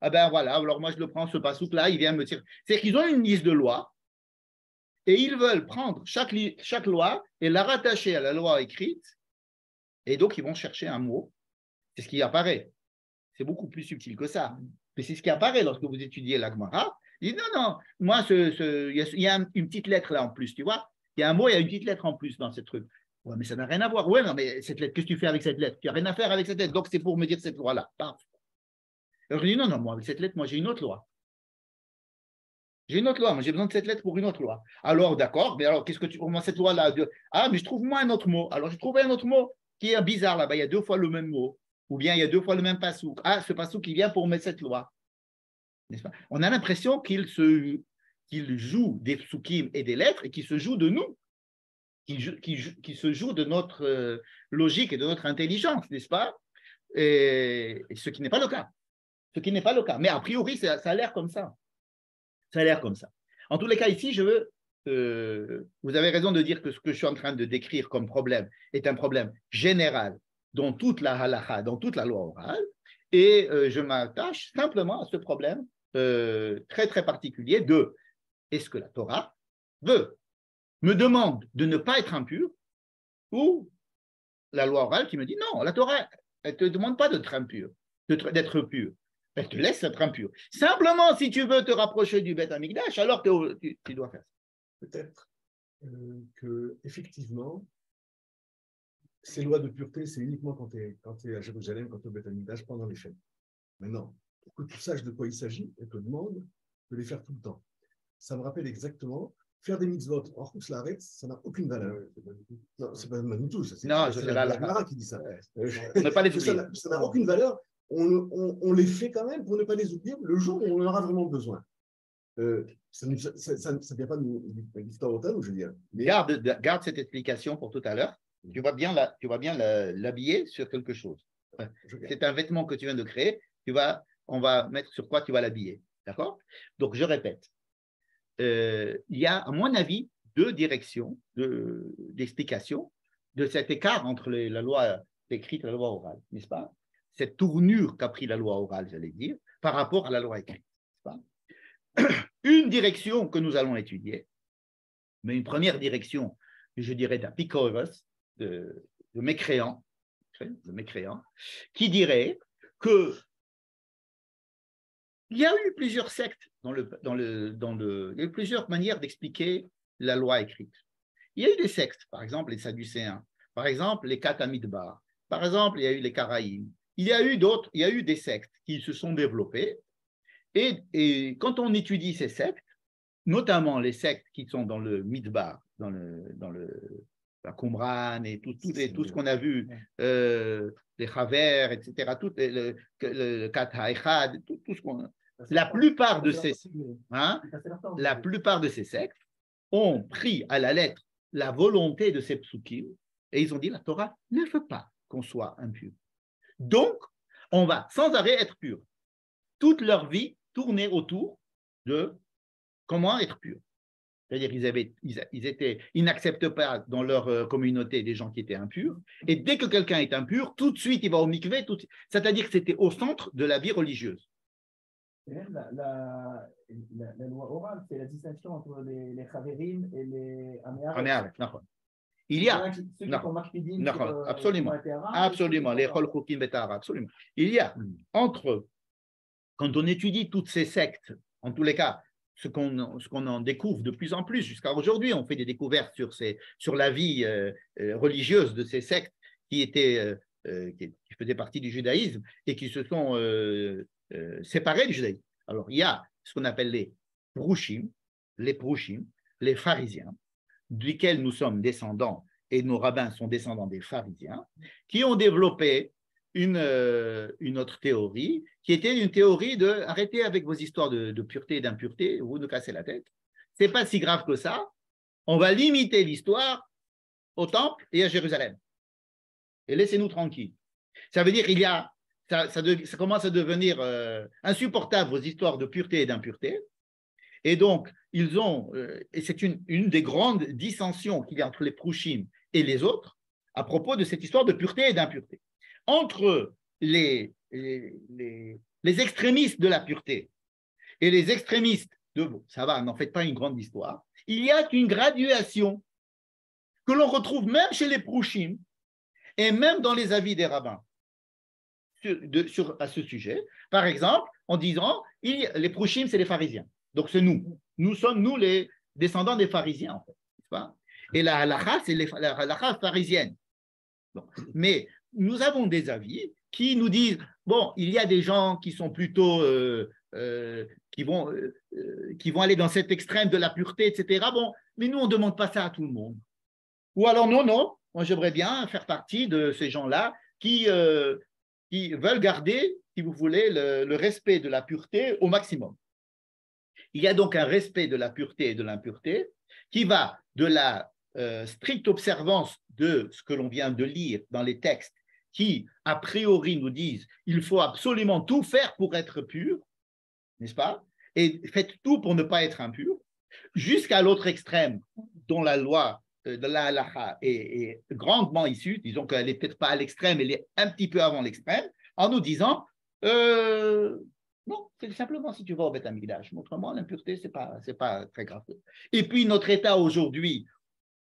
Ah ben voilà, alors moi je le prends, ce passouk-là, il vient me dire. C'est qu'ils ont une liste de lois et ils veulent prendre chaque loi et la rattacher à la loi écrite et donc ils vont chercher un mot. C'est ce qui apparaît. C'est beaucoup plus subtil que ça. Mais c'est ce qui apparaît lorsque vous étudiez la Gemara. Il dit non, moi, il y a une petite lettre là en plus, tu vois. Il y a un mot, il y a une petite lettre en plus dans ce truc. Ouais, mais ça n'a rien à voir. Ouais, non, mais cette lettre, qu'est-ce que tu fais avec cette lettre? Tu n'as rien à faire avec cette lettre. Donc, c'est pour me dire cette loi-là. Alors, je dis non, moi, avec cette lettre, moi, j'ai une autre loi. J'ai une autre loi. Moi, j'ai besoin de cette lettre pour une autre loi. Alors, d'accord, mais alors, qu'est-ce que tu. Comment cette loi-là? Ah, mais je trouve moi un autre mot. Alors, j'ai trouvé un autre mot qui est bizarre là-bas. Il y a 2 fois le même mot. Ou bien il y a 2 fois le même passouk. Ah, ce passouk qui vient pour mettre cette loi. N'est-ce pas? On a l'impression qu'il joue des psukim et des lettres et qu'il se joue de nous, qu'il se joue de notre logique et de notre intelligence, n'est-ce pas? Et ce qui n'est pas le cas. Ce qui n'est pas le cas. Mais a priori, ça a l'air comme ça. Ça a l'air comme ça. En tous les cas, ici, je veux. Vous avez raison de dire que ce que je suis en train de décrire comme problème est un problème général dans toute la halakha, dans toute la loi orale, et je m'attache simplement à ce problème très très particulier de est-ce que la Torah me demande de ne pas être impur ou la loi orale qui me dit non, la Torah elle ne te demande pas d'être impur, d'être pur, elle te laisse être impur. Simplement si tu veux te rapprocher du Beth Amikdash, alors tu dois faire ça. Peut-être que effectivement ces lois de pureté, c'est uniquement quand tu es à Jérusalem, quand tu es au Beth Amikdash, pendant les fêtes. Maintenant, pour que tu saches de quoi il s'agit, elle te demande de les faire tout le temps. Ça me rappelle exactement, faire des mitzvot en Chutz La'aretz, ça n'a aucune valeur. Non, c'est pas du tout. C'est la Gemara qui dit ça. On ne pas les oublier. Ça n'a aucune valeur. On les fait quand même pour ne pas les oublier le jour où on en aura vraiment besoin. Ça ne vient pas de l'histoire automne, je veux dire. Mais... Garde cette explication pour tout à l'heure. Tu vas bien l'habiller sur quelque chose. C'est un vêtement que tu viens de créer. On va mettre sur quoi tu vas l'habiller. D'accord? Donc, je répète. Il y a, à mon avis, 2 directions d'explication de cet écart entre la loi écrite et la loi orale, n'est-ce pas? Cette tournure qu'a pris la loi orale, j'allais dire, par rapport à la loi écrite. N'est-ce pas? Une direction que nous allons étudier, mais une première direction, je dirais, d'apikoros, de mécréants, qui dirait que il y a eu plusieurs sectes il y a eu plusieurs manières d'expliquer la loi écrite. Il y a eu des sectes, par exemple les Sadducéens, par exemple les Katamidbar, par exemple il y a eu les Karaïm. Il y a eu des sectes qui se sont développées et quand on étudie ces sectes, notamment les sectes qui sont dans le Midbar, dans le la Qumran et tout ce qu'on a vu, les Chaver, etc., le Kat HaEchad, tout ce qu'on a. La plupart de ces sectes ont pris à la lettre la volonté de ces psukim et ils ont dit la Torah ne veut pas qu'on soit impur. Donc, on va sans arrêt être pur. Toute leur vie tournait autour de comment être pur. C'est-à-dire ils n'acceptent pas dans leur communauté des gens qui étaient impurs. Et dès que quelqu'un est impur, tout de suite, il va au mikvé. C'est-à-dire que c'était au centre de la vie religieuse. Et même la loi orale, c'est la distinction entre les Chaverim et les Améharet. Il y a, ceux qui font Makpidim absolument, absolument, les Chol Chokim Betara, absolument. Il y a entre, quand on étudie toutes ces sectes, en tous les cas, ce qu'on en découvre de plus en plus jusqu'à aujourd'hui, on fait des découvertes sur la vie religieuse de ces sectes qui faisaient partie du judaïsme et qui se sont séparés du judaïsme. Alors, il y a ce qu'on appelle les Prouchim, les pharisiens, duquel nous sommes descendants et nos rabbins sont descendants des pharisiens, qui ont développé une autre théorie, qui était une théorie de arrêtez avec vos histoires de pureté et d'impureté, vous nous cassez la tête. Ce n'est pas si grave que ça. On va limiter l'histoire au temple et à Jérusalem. Et laissez-nous tranquilles. Ça veut dire qu'il y a, ça commence à devenir insupportable vos histoires de pureté et d'impureté. Et donc, ils ont, et c'est une des grandes dissensions qu'il y a entre les Prouchim et les autres à propos de cette histoire de pureté et d'impureté. Entre les extrémistes de la pureté et les extrémistes de bon, ça va, n'en faites pas une grande histoire, il y a une graduation que l'on retrouve même chez les Prouchim et même dans les avis des rabbins à ce sujet. Par exemple, en disant, les Prouchim, c'est les pharisiens. Donc, c'est nous. Nous sommes, nous, les descendants des pharisiens, en fait. Pas? Et la halakha, c'est la halakha pharisienne. Bon. Mais nous avons des avis qui nous disent, bon, il y a des gens qui sont plutôt, qui vont aller dans cet extrême de la pureté, etc. Bon, mais nous, on ne demande pas ça à tout le monde. Ou alors, non, moi, j'aimerais bien faire partie de ces gens-là qui veulent garder, si vous voulez, le respect de la pureté au maximum. Il y a donc un respect de la pureté et de l'impureté qui va de la stricte observance de ce que l'on vient de lire dans les textes qui, a priori, nous disent il faut absolument tout faire pour être pur, n'est-ce pas? Et faites tout pour ne pas être impur, jusqu'à l'autre extrême dont la loi de la halakha est grandement issue, disons qu'elle n'est peut-être pas à l'extrême, elle est un petit peu avant l'extrême, en nous disant non, c'est simplement si tu vas au Beth Amikdash. Autrement, l'impureté, c'est pas très grave. Et puis, notre état aujourd'hui,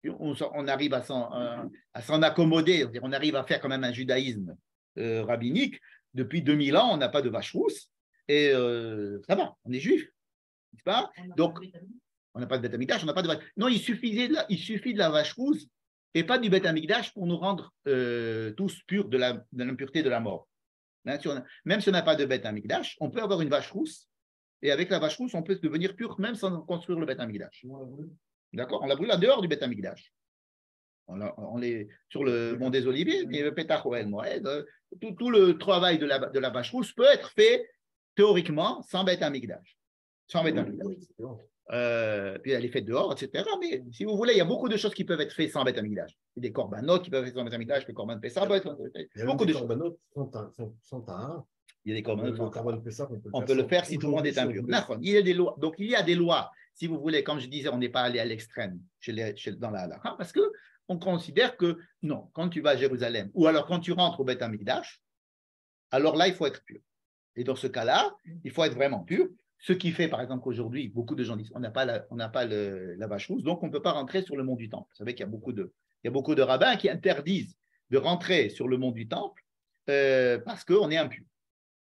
on arrive à s'en accommoder, on arrive à faire quand même un judaïsme rabbinique. Depuis 2000 ans, on n'a pas de vache rousse et ça va, on est juif, n'est-ce pas? Donc, on n'a pas de Beth Amikdash, on n'a pas de vache. Non, il suffit de la vache rousse et pas du Beth Amikdash pour nous rendre tous purs de l'impureté de la mort. Même si on n'a pas de Beth Amikdash, on peut avoir une vache rousse, et avec la vache rousse, on peut devenir pur même sans construire le Beth Amikdash. D'accord? On la brûle en dehors du Beth Amikdash. On est sur le mont des Oliviers, et le Petach Oel Moed, tout le travail de la vache rousse peut être fait théoriquement sans Beth Amikdash. Sans Beth Amikdash. Puis elle est faite dehors, etc. Mais si vous voulez, il y a beaucoup de choses qui peuvent être faites sans Beth Amikdash. Il y a des corbanotes qui peuvent être faits sans Beth Amikdash, les corbanotes Pessah, beaucoup de corbanotes sont à il y a des corbanotes. Le corban Pessah, on peut le faire si tout le monde est impur. Il y a des lois. Donc il y a des lois. Si vous voulez, comme je disais, on n'est pas allé à l'extrême dans la halakha, parce qu'on considère que non, quand tu vas à Jérusalem, ou alors quand tu rentres au Beth Amikdash, alors là, il faut être pur. Et dans ce cas-là, il faut être vraiment pur. Ce qui fait, par exemple, qu'aujourd'hui, beaucoup de gens disent on n'a pas la vache rousse, donc on ne peut pas rentrer sur le mont du Temple. Vous savez qu'il y a beaucoup de rabbins qui interdisent de rentrer sur le mont du Temple parce qu'on est impur.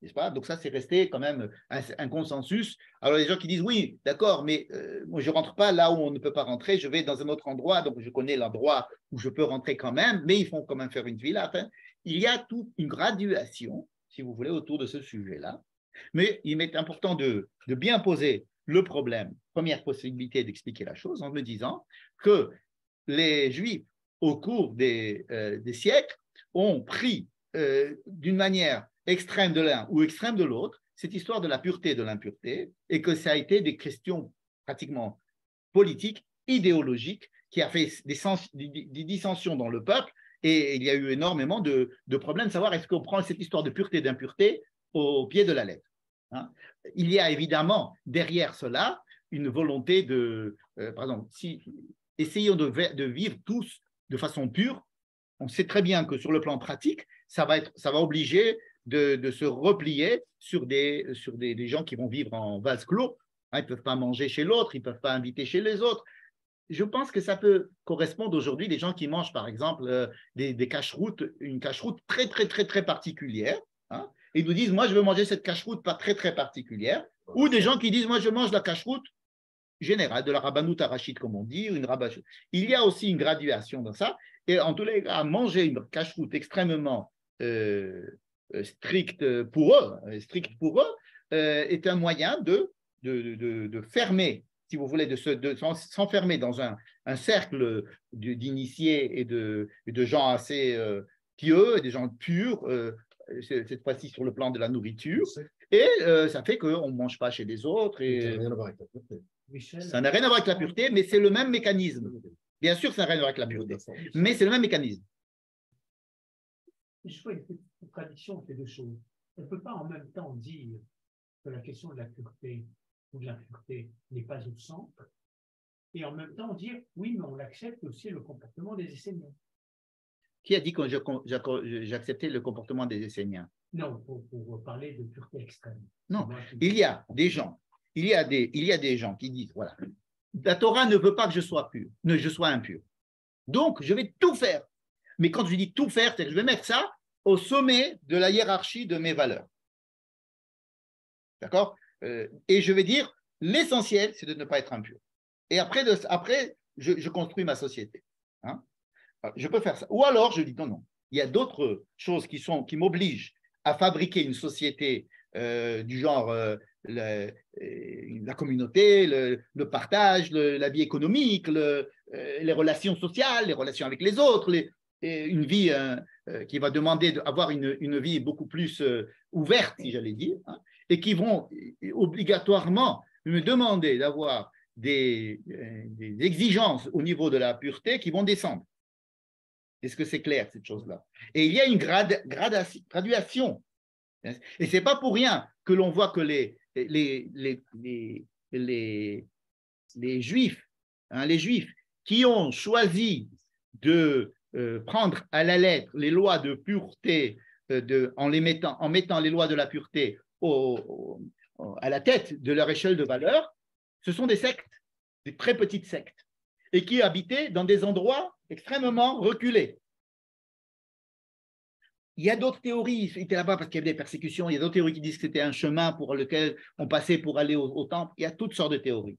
N'est-ce pas? Donc ça, c'est resté quand même un consensus. Alors, les gens qui disent oui, d'accord, mais moi, je ne rentre pas là où on ne peut pas rentrer, je vais dans un autre endroit, donc je connais l'endroit où je peux rentrer quand même, mais ils font quand même faire une villa. Enfin, il y a toute une graduation, si vous voulez, autour de ce sujet-là. Mais il m'est important de bien poser le problème, première possibilité d'expliquer la chose, en me disant que les Juifs au cours des siècles, ont pris d'une manière extrême de l'un ou extrême de l'autre cette histoire de la pureté et de l'impureté, et que ça a été des questions pratiquement politiques, idéologiques, qui a fait des dissensions dans le peuple, et il y a eu énormément de problèmes de savoir est-ce qu'on prend cette histoire de pureté et d'impureté au pied de la lettre. Hein. Il y a évidemment derrière cela une volonté de, par exemple, si essayons de vivre tous de façon pure, on sait très bien que sur le plan pratique, ça va obliger de se replier sur des gens qui vont vivre en vase clos. Hein, ils ne peuvent pas manger chez l'autre, ils ne peuvent pas inviter chez les autres. Je pense que ça peut correspondre aujourd'hui des gens qui mangent, par exemple, des cache-routes, une cache-route très, très, très, très particulière. Hein, et ils nous disent, moi, je veux manger cette cache-route pas très, très particulière. Ou des gens qui disent, moi, je mange la cache-route générale, de la rabbanout arachide, comme on dit, ou une rabbanout. Il y a aussi une graduation dans ça. Et en tous les cas, manger une cache-route extrêmement stricte pour eux, est un moyen de fermer, si vous voulez, de s'enfermer dans un cercle d'initiés et de gens assez pieux, et des gens purs, cette fois-ci sur le plan de la nourriture. Et ça fait qu'on ne mange pas chez les autres. Et Ça n'a rien à voir avec la pureté. Ça n'a rien à voir avec la pureté, mais c'est le même mécanisme. Bien sûr, ça n'a rien à voir avec la pureté, mais c'est le même mécanisme. Je vois une petite contradiction entre les deux choses. On ne peut pas en même temps dire que la question de la pureté ou de l'impureté n'est pas au centre, et en même temps dire oui, mais on accepte aussi le comportement des Esséniens. Qui a dit que j'acceptais le comportement des Esséniens? Non, pour parler de pureté extrême. Non, il y a des gens, il y a des gens qui disent, voilà, la Torah ne veut pas que je sois pur, que je sois impur. Donc, je vais tout faire. Mais quand je dis tout faire, c'est que je vais mettre ça au sommet de la hiérarchie de mes valeurs. D'accord? Et je vais dire, l'essentiel, c'est de ne pas être impur. Et après je construis ma société. Hein? Je peux faire ça. Ou alors, je dis non, il y a d'autres choses qui m'obligent à fabriquer une société du genre la communauté, le partage, la vie économique, les relations sociales, les relations avec les autres, une vie qui va demander d'avoir une vie beaucoup plus ouverte, si j'allais dire, hein, et qui vont obligatoirement me demander d'avoir des exigences au niveau de la pureté qui vont descendre. Est-ce que c'est clair, cette chose-là? Et il y a une graduation. Et ce n'est pas pour rien que l'on voit que les Juifs, hein, les Juifs qui ont choisi de prendre à la lettre les lois de pureté, en mettant les lois de la pureté à la tête de leur échelle de valeur, ce sont des sectes, des très petites sectes, et qui habitaient dans des endroits extrêmement reculés. Il y a d'autres théories, ils étaient là-bas parce qu'il y avait des persécutions, il y a d'autres théories qui disent que c'était un chemin pour lequel on passait pour aller au temple, il y a toutes sortes de théories.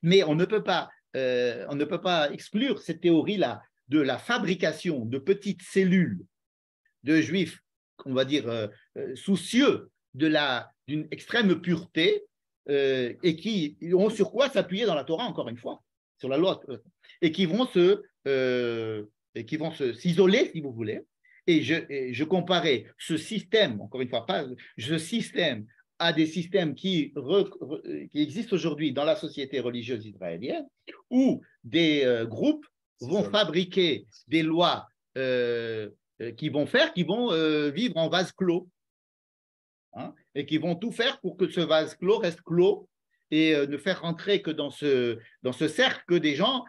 Mais on ne peut pas exclure cette théorie-là de la fabrication de petites cellules de Juifs, on va dire, soucieux d'une extrême pureté, et qui ont sur quoi s'appuyer dans la Torah, encore une fois, sur la loi, et qui vont s'isoler, si vous voulez. Et je comparais ce système, encore une fois, ce système à des systèmes qui existent aujourd'hui dans la société religieuse israélienne, où des groupes vont fabriquer des lois qui vont vivre en vase clos, hein, et qui vont tout faire pour que ce vase clos reste clos et ne faire rentrer que dans ce cercle que des gens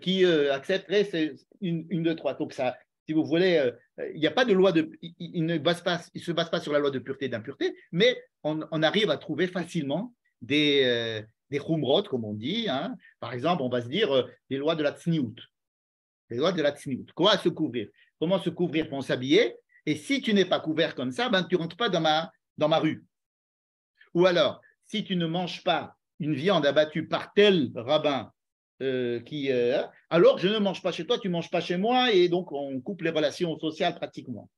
qui accepteraient une, deux, trois. Donc ça, si vous voulez, il n'y a pas de loi il ne se base pas sur la loi de pureté et d'impureté, mais on arrive à trouver facilement des khumrot, comme on dit. Hein. Par exemple, on va se dire des lois de la tsniout. Les lois de la tsniout. Quoi se couvrir? Comment se couvrir pour s'habiller? Et si tu n'es pas couvert comme ça, ben, tu ne rentres pas dans ma rue. Ou alors, si tu ne manges pas une viande abattue par tel rabbin, alors je ne mange pas chez toi, tu ne manges pas chez moi, et donc on coupe les relations sociales pratiquement.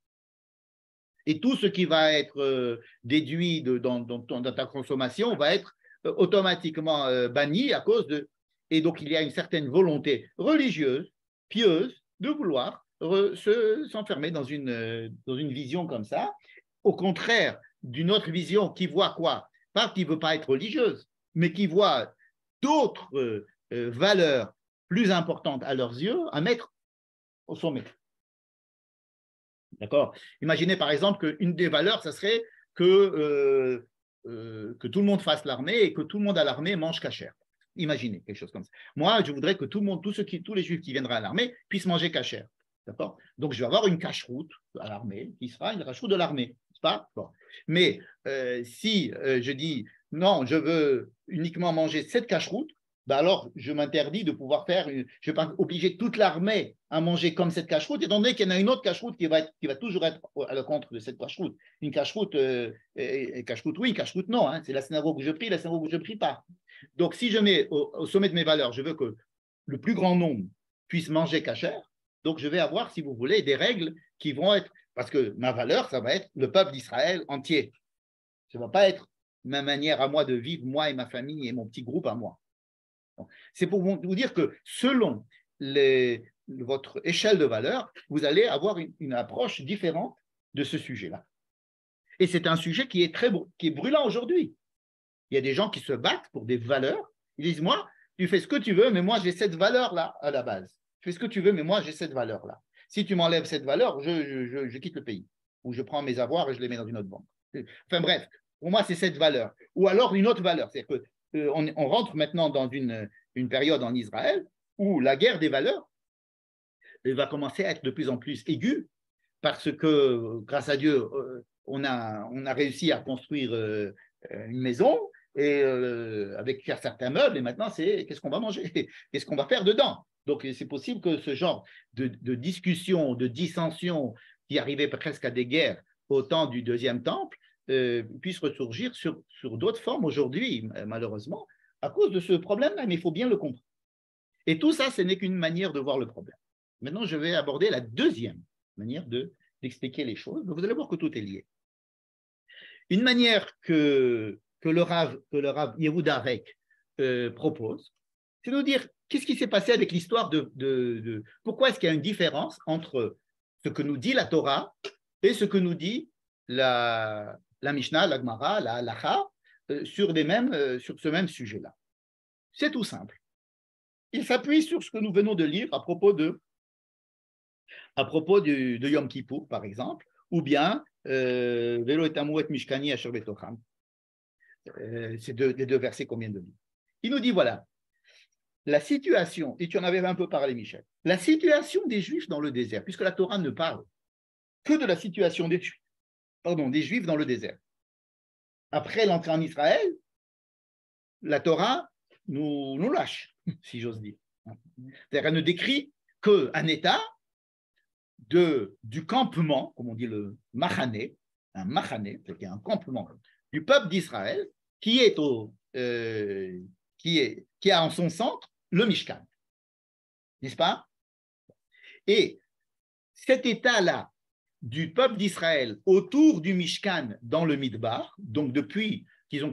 Et tout ce qui va être déduit dans ta consommation va être automatiquement banni à cause de… Et donc il y a une certaine volonté religieuse, pieuse, de vouloir s'enfermer dans une vision comme ça, au contraire d'une autre vision qui voit quoi? Pas qui ne veut pas être religieuse, mais qui voit d'autres valeurs plus importantes à leurs yeux à mettre au sommet. D'accord? Imaginez par exemple qu'une des valeurs, ça serait que tout le monde fasse l'armée et que tout le monde à l'armée mange cachère. Imaginez quelque chose comme ça. Moi, je voudrais que tout le monde, tous les juifs qui viendraient à l'armée puissent manger cachère. D'accord? Donc, je vais avoir une cache-route à l'armée qui sera une cache-route de l'armée. N'est-ce pas? Bon. Mais si je dis non, je veux uniquement manger cette cache-route, ben alors je m'interdis de pouvoir faire, je ne vais pas obliger toute l'armée à manger comme cette cache-route, étant donné qu'il y en a une autre cache-route qui va toujours être à l'encontre de cette cache-route. Une cache-route, cache-route oui, cache-route non. Hein, c'est la synagogue où je prie, la synagogue où je ne prie pas. Donc, si je mets au sommet de mes valeurs, je veux que le plus grand nombre puisse manger cachère, donc je vais avoir, si vous voulez, des règles qui vont être, parce que ma valeur, ça va être le peuple d'Israël entier. Ça ne va pas être ma manière à moi de vivre, moi et ma famille et mon petit groupe à moi. C'est pour vous dire que selon votre échelle de valeur, vous allez avoir une approche différente de ce sujet-là. Et c'est un sujet qui est brûlant aujourd'hui. Il y a des gens qui se battent pour des valeurs. Ils disent, moi, tu fais ce que tu veux, mais moi, j'ai cette valeur-là à la base. Tu fais ce que tu veux, mais moi, j'ai cette valeur-là. Si tu m'enlèves cette valeur, je quitte le pays. Ou je prends mes avoirs et je les mets dans une autre banque. Enfin bref, pour moi, c'est cette valeur. Ou alors une autre valeur. C'est-à-dire qu'on rentre maintenant dans une période en Israël où la guerre des valeurs va commencer à être de plus en plus aiguë parce que, grâce à Dieu, on a réussi à construire une maison et avec certains meubles, et maintenant, c'est qu'est-ce qu'on va manger, qu'est-ce qu'on va faire dedans. Donc, c'est possible que ce genre de discussion, de dissension qui arrivait presque à des guerres au temps du Deuxième Temple puisse ressurgir sur d'autres formes aujourd'hui, malheureusement, à cause de ce problème-là, mais il faut bien le comprendre. Et tout ça, ce n'est qu'une manière de voir le problème. Maintenant, je vais aborder la deuxième manière d'expliquer les choses. Vous allez voir que tout est lié. Une manière que le Rav Yehuda Reck propose, c'est de nous dire qu'est-ce qui s'est passé avec l'histoire pourquoi est-ce qu'il y a une différence entre ce que nous dit la Torah et ce que nous dit la Mishnah, la Gemara, la Halacha sur ce même sujet-là. C'est tout simple. Il s'appuie sur ce que nous venons de lire à propos de Yom Kippour, par exemple, ou bien Velo etamu et mishkani asher betocham. C'est les deux versets qu'on vient de lire. Il nous dit, voilà, la situation, et tu en avais un peu parlé, Michel, la situation des Juifs dans le désert, puisque la Torah ne parle que de la situation des Juifs dans le désert. Après l'entrée en Israël, la Torah nous lâche, si j'ose dire. C'est-à-dire qu'elle ne décrit qu'un état du campement, comme on dit le machané, c'est-à-dire un campement du peuple d'Israël qui a en son centre le Mishkan. N'est-ce pas? Et cet état-là du peuple d'Israël autour du Mishkan dans le Midbar, donc depuis qu'ils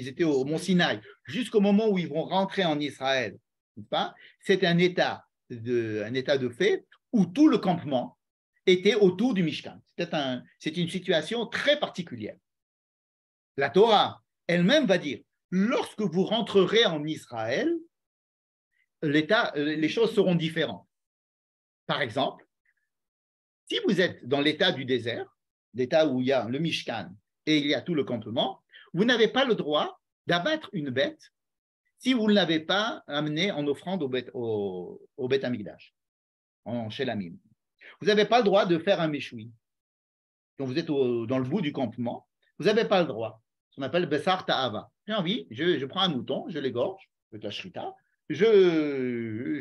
étaient au Mont Sinaï jusqu'au moment où ils vont rentrer en Israël, n'est-ce pas? C'est un état de fait où tout le campement était autour du Mishkan. C'est une situation très particulière. La Torah elle-même va dire, lorsque vous rentrerez en Israël, les choses seront différentes. Par exemple, si vous êtes dans l'état du désert, l'état où il y a le Mishkan et il y a tout le campement, vous n'avez pas le droit d'abattre une bête si vous ne l'avez pas amenée en offrande au Beth Amikdash, en Shelamim. Vous n'avez pas le droit de faire un méchoui. Quand vous êtes dans le bout du campement, vous n'avez pas le droit. Ce qu'on appelle Bessar Ta'ava. J'ai envie, je prends un mouton, je l'égorge, avec la shrita, je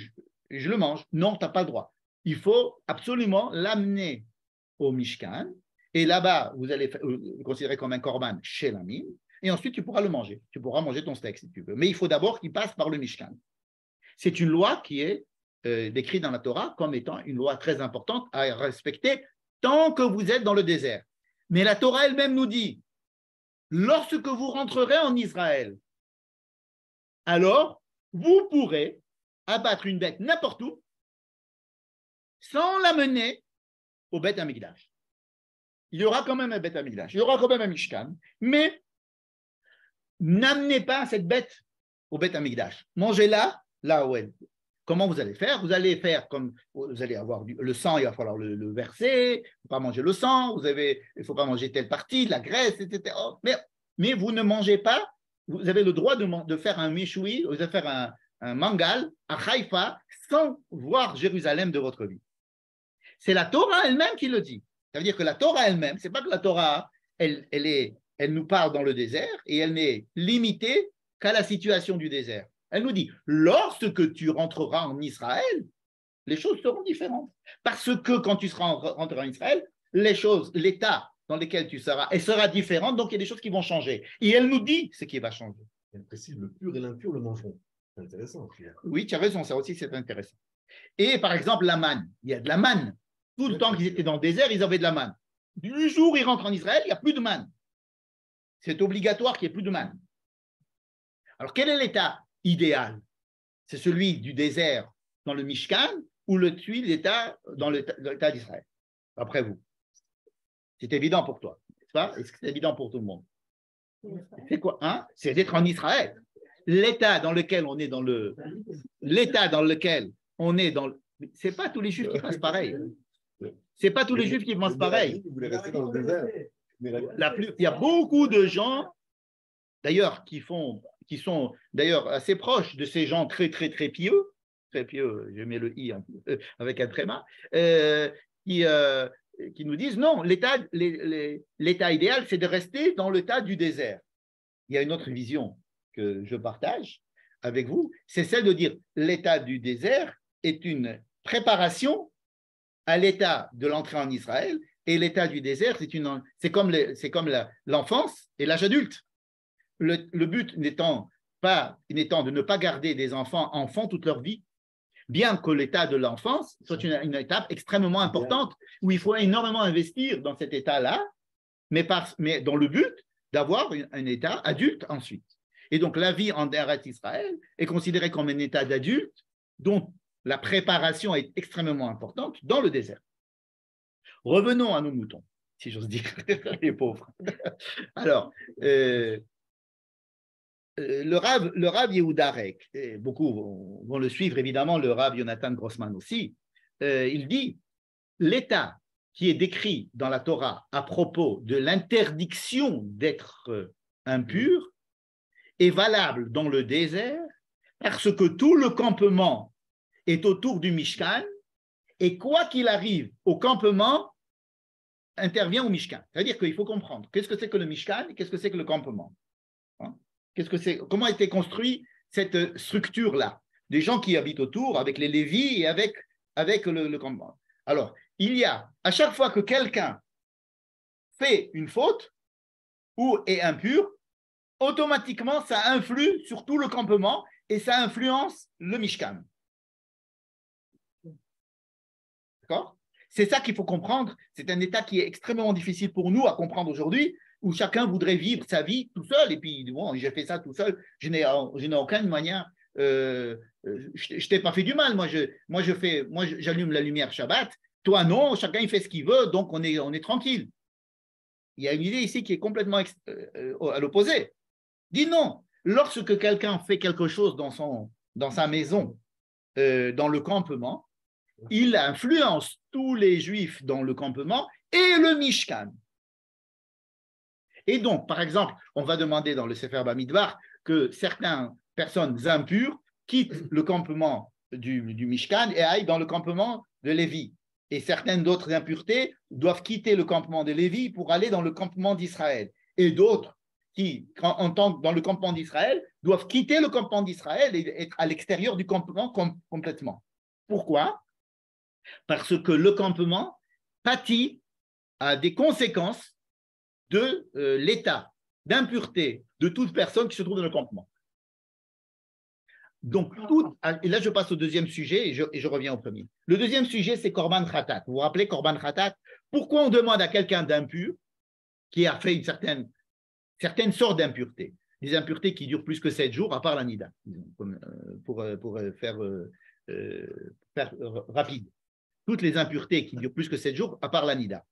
le mange. Non, tu n'as pas le droit. Il faut absolument l'amener au Mishkan, et là-bas, vous allez le considérer comme un korban chez la mine, et ensuite tu pourras le manger. Tu pourras manger ton steak si tu veux. Mais il faut d'abord qu'il passe par le Mishkan. C'est une loi qui est décrite dans la Torah comme étant une loi très importante à respecter tant que vous êtes dans le désert. Mais la Torah elle-même nous dit, lorsque vous rentrerez en Israël, alors vous pourrez abattre une bête n'importe où, sans l'amener au Beth Amikdash. Il y aura quand même un Beth Amikdash, il y aura quand même un Mishkan, mais n'amenez pas cette bête au Beth Amikdash. Mangez-la là où elle. Comment vous allez faire? Vous allez faire comme vous allez avoir le sang, il va falloir le verser, il ne faut pas manger le sang, il ne faut pas manger telle partie, de la graisse, etc. Mais vous ne mangez pas, vous avez le droit de faire un méchoui, de faire un mangal à Haïfa sans voir Jérusalem de votre vie. C'est la Torah elle-même qui le dit. Ça veut dire que la Torah elle-même, ce n'est pas que la Torah, elle nous parle dans le désert et elle n'est limitée qu'à la situation du désert. Elle nous dit, lorsque tu rentreras en Israël, les choses seront différentes. Parce que quand tu seras rentré en Israël, l'état dans lequel tu seras, elle sera différente, donc il y a des choses qui vont changer. Et elle nous dit ce qui va changer. Elle précise, le pur et l'impur le mangeront. C'est intéressant. Oui, tu as raison, ça aussi c'est intéressant. Et par exemple, la manne, il y a de la manne. Tout le temps qu'ils étaient dans le désert, ils avaient de la manne. Du jour où ils rentrent en Israël, il n'y a plus de manne. C'est obligatoire qu'il n'y ait plus de manne. Alors, quel est l'état idéal? C'est celui du désert dans le Mishkan ou l'état dans l'état d'Israël? Après vous. C'est évident pour toi, n'est-ce pas? Est-ce que c'est évident pour tout le monde? C'est quoi, hein? C'est d'être en Israël. L'état dans lequel on est l'état dans lequel on est c'est pas tous les Juifs qui pensent pareil. C'est pas tous les Juifs qui pensent pareil. Vous voulez rester dans le désert. Il y a beaucoup de gens, d'ailleurs, qui sont d'ailleurs assez proches de ces gens très pieux, je mets le i avec un tréma, qui nous disent non, l'état idéal, c'est de rester dans l'état du désert. Il y a une autre vision que je partage avec vous, c'est celle de dire l'état du désert est une préparation à l'état de l'entrée en Israël, et l'état du désert, c'est comme l'enfance et l'âge adulte. Le but n'étant de ne pas garder des enfants toute leur vie, bien que l'état de l'enfance soit une étape extrêmement importante, où il faut énormément investir dans cet état-là, mais dans le but d'avoir un état adulte ensuite. Et donc la vie en Eretz Israël est considérée comme un état d'adulte dont la préparation est extrêmement importante dans le désert. Revenons à nos moutons, si j'ose dire, les pauvres. Alors, le Rav Yehuda Rek, et beaucoup vont le suivre évidemment, le Rav Jonathan Grossman aussi, il dit l'état qui est décrit dans la Torah à propos de l'interdiction d'être impur est valable dans le désert parce que tout le campement est autour du Mishkan et quoi qu'il arrive au campement intervient au Mishkan. C'est-à-dire qu'il faut comprendre qu'est-ce que c'est que le Mishkan et qu'est-ce que c'est que le campement. Comment a été construite cette structure-là? Des gens qui habitent autour avec les Lévis et avec le campement. Alors, il y a, à chaque fois que quelqu'un fait une faute ou est impur, automatiquement, ça influe sur tout le campement et ça influence le Mishkan. D'accord? C'est ça qu'il faut comprendre. C'est un état qui est extrêmement difficile pour nous à comprendre aujourd'hui, où chacun voudrait vivre sa vie tout seul. Et puis, bon, j'ai fait ça tout seul. Je n'ai aucune manière. Je t'ai pas fait du mal. Moi, j'allume la lumière Shabbat. Toi, non. Chacun, il fait ce qu'il veut. Donc, on est tranquille. Il y a une idée ici qui est complètement à l'opposé. Dis non. Lorsque quelqu'un fait quelque chose dans sa maison, dans le campement, il influence tous les Juifs dans le campement et le Mishkan. Et donc, par exemple, on va demander dans le Sefer Bamidbar que certaines personnes impures quittent le campement du Mishkan et aillent dans le campement de Lévi. Et certaines d'autres impuretés doivent quitter le campement de Lévi pour aller dans le campement d'Israël. Et d'autres qui, en tant que dans le campement d'Israël, doivent quitter le campement d'Israël et être à l'extérieur du campement complètement. Pourquoi? Parce que le campement pâtit à des conséquences de l'état d'impureté de toute personne qui se trouve dans le campement. Donc, et là je passe au deuxième sujet et je reviens au premier. Le deuxième sujet, c'est Korban Khatat. Vous vous rappelez Korban Khatat? Pourquoi on demande à quelqu'un d'impur qui a fait une certaine sorte d'impureté, des impuretés qui durent plus que 7 jours, à part la Nida, pour faire rapide. toutes les impuretés qui durent plus que 7 jours, à part la nida.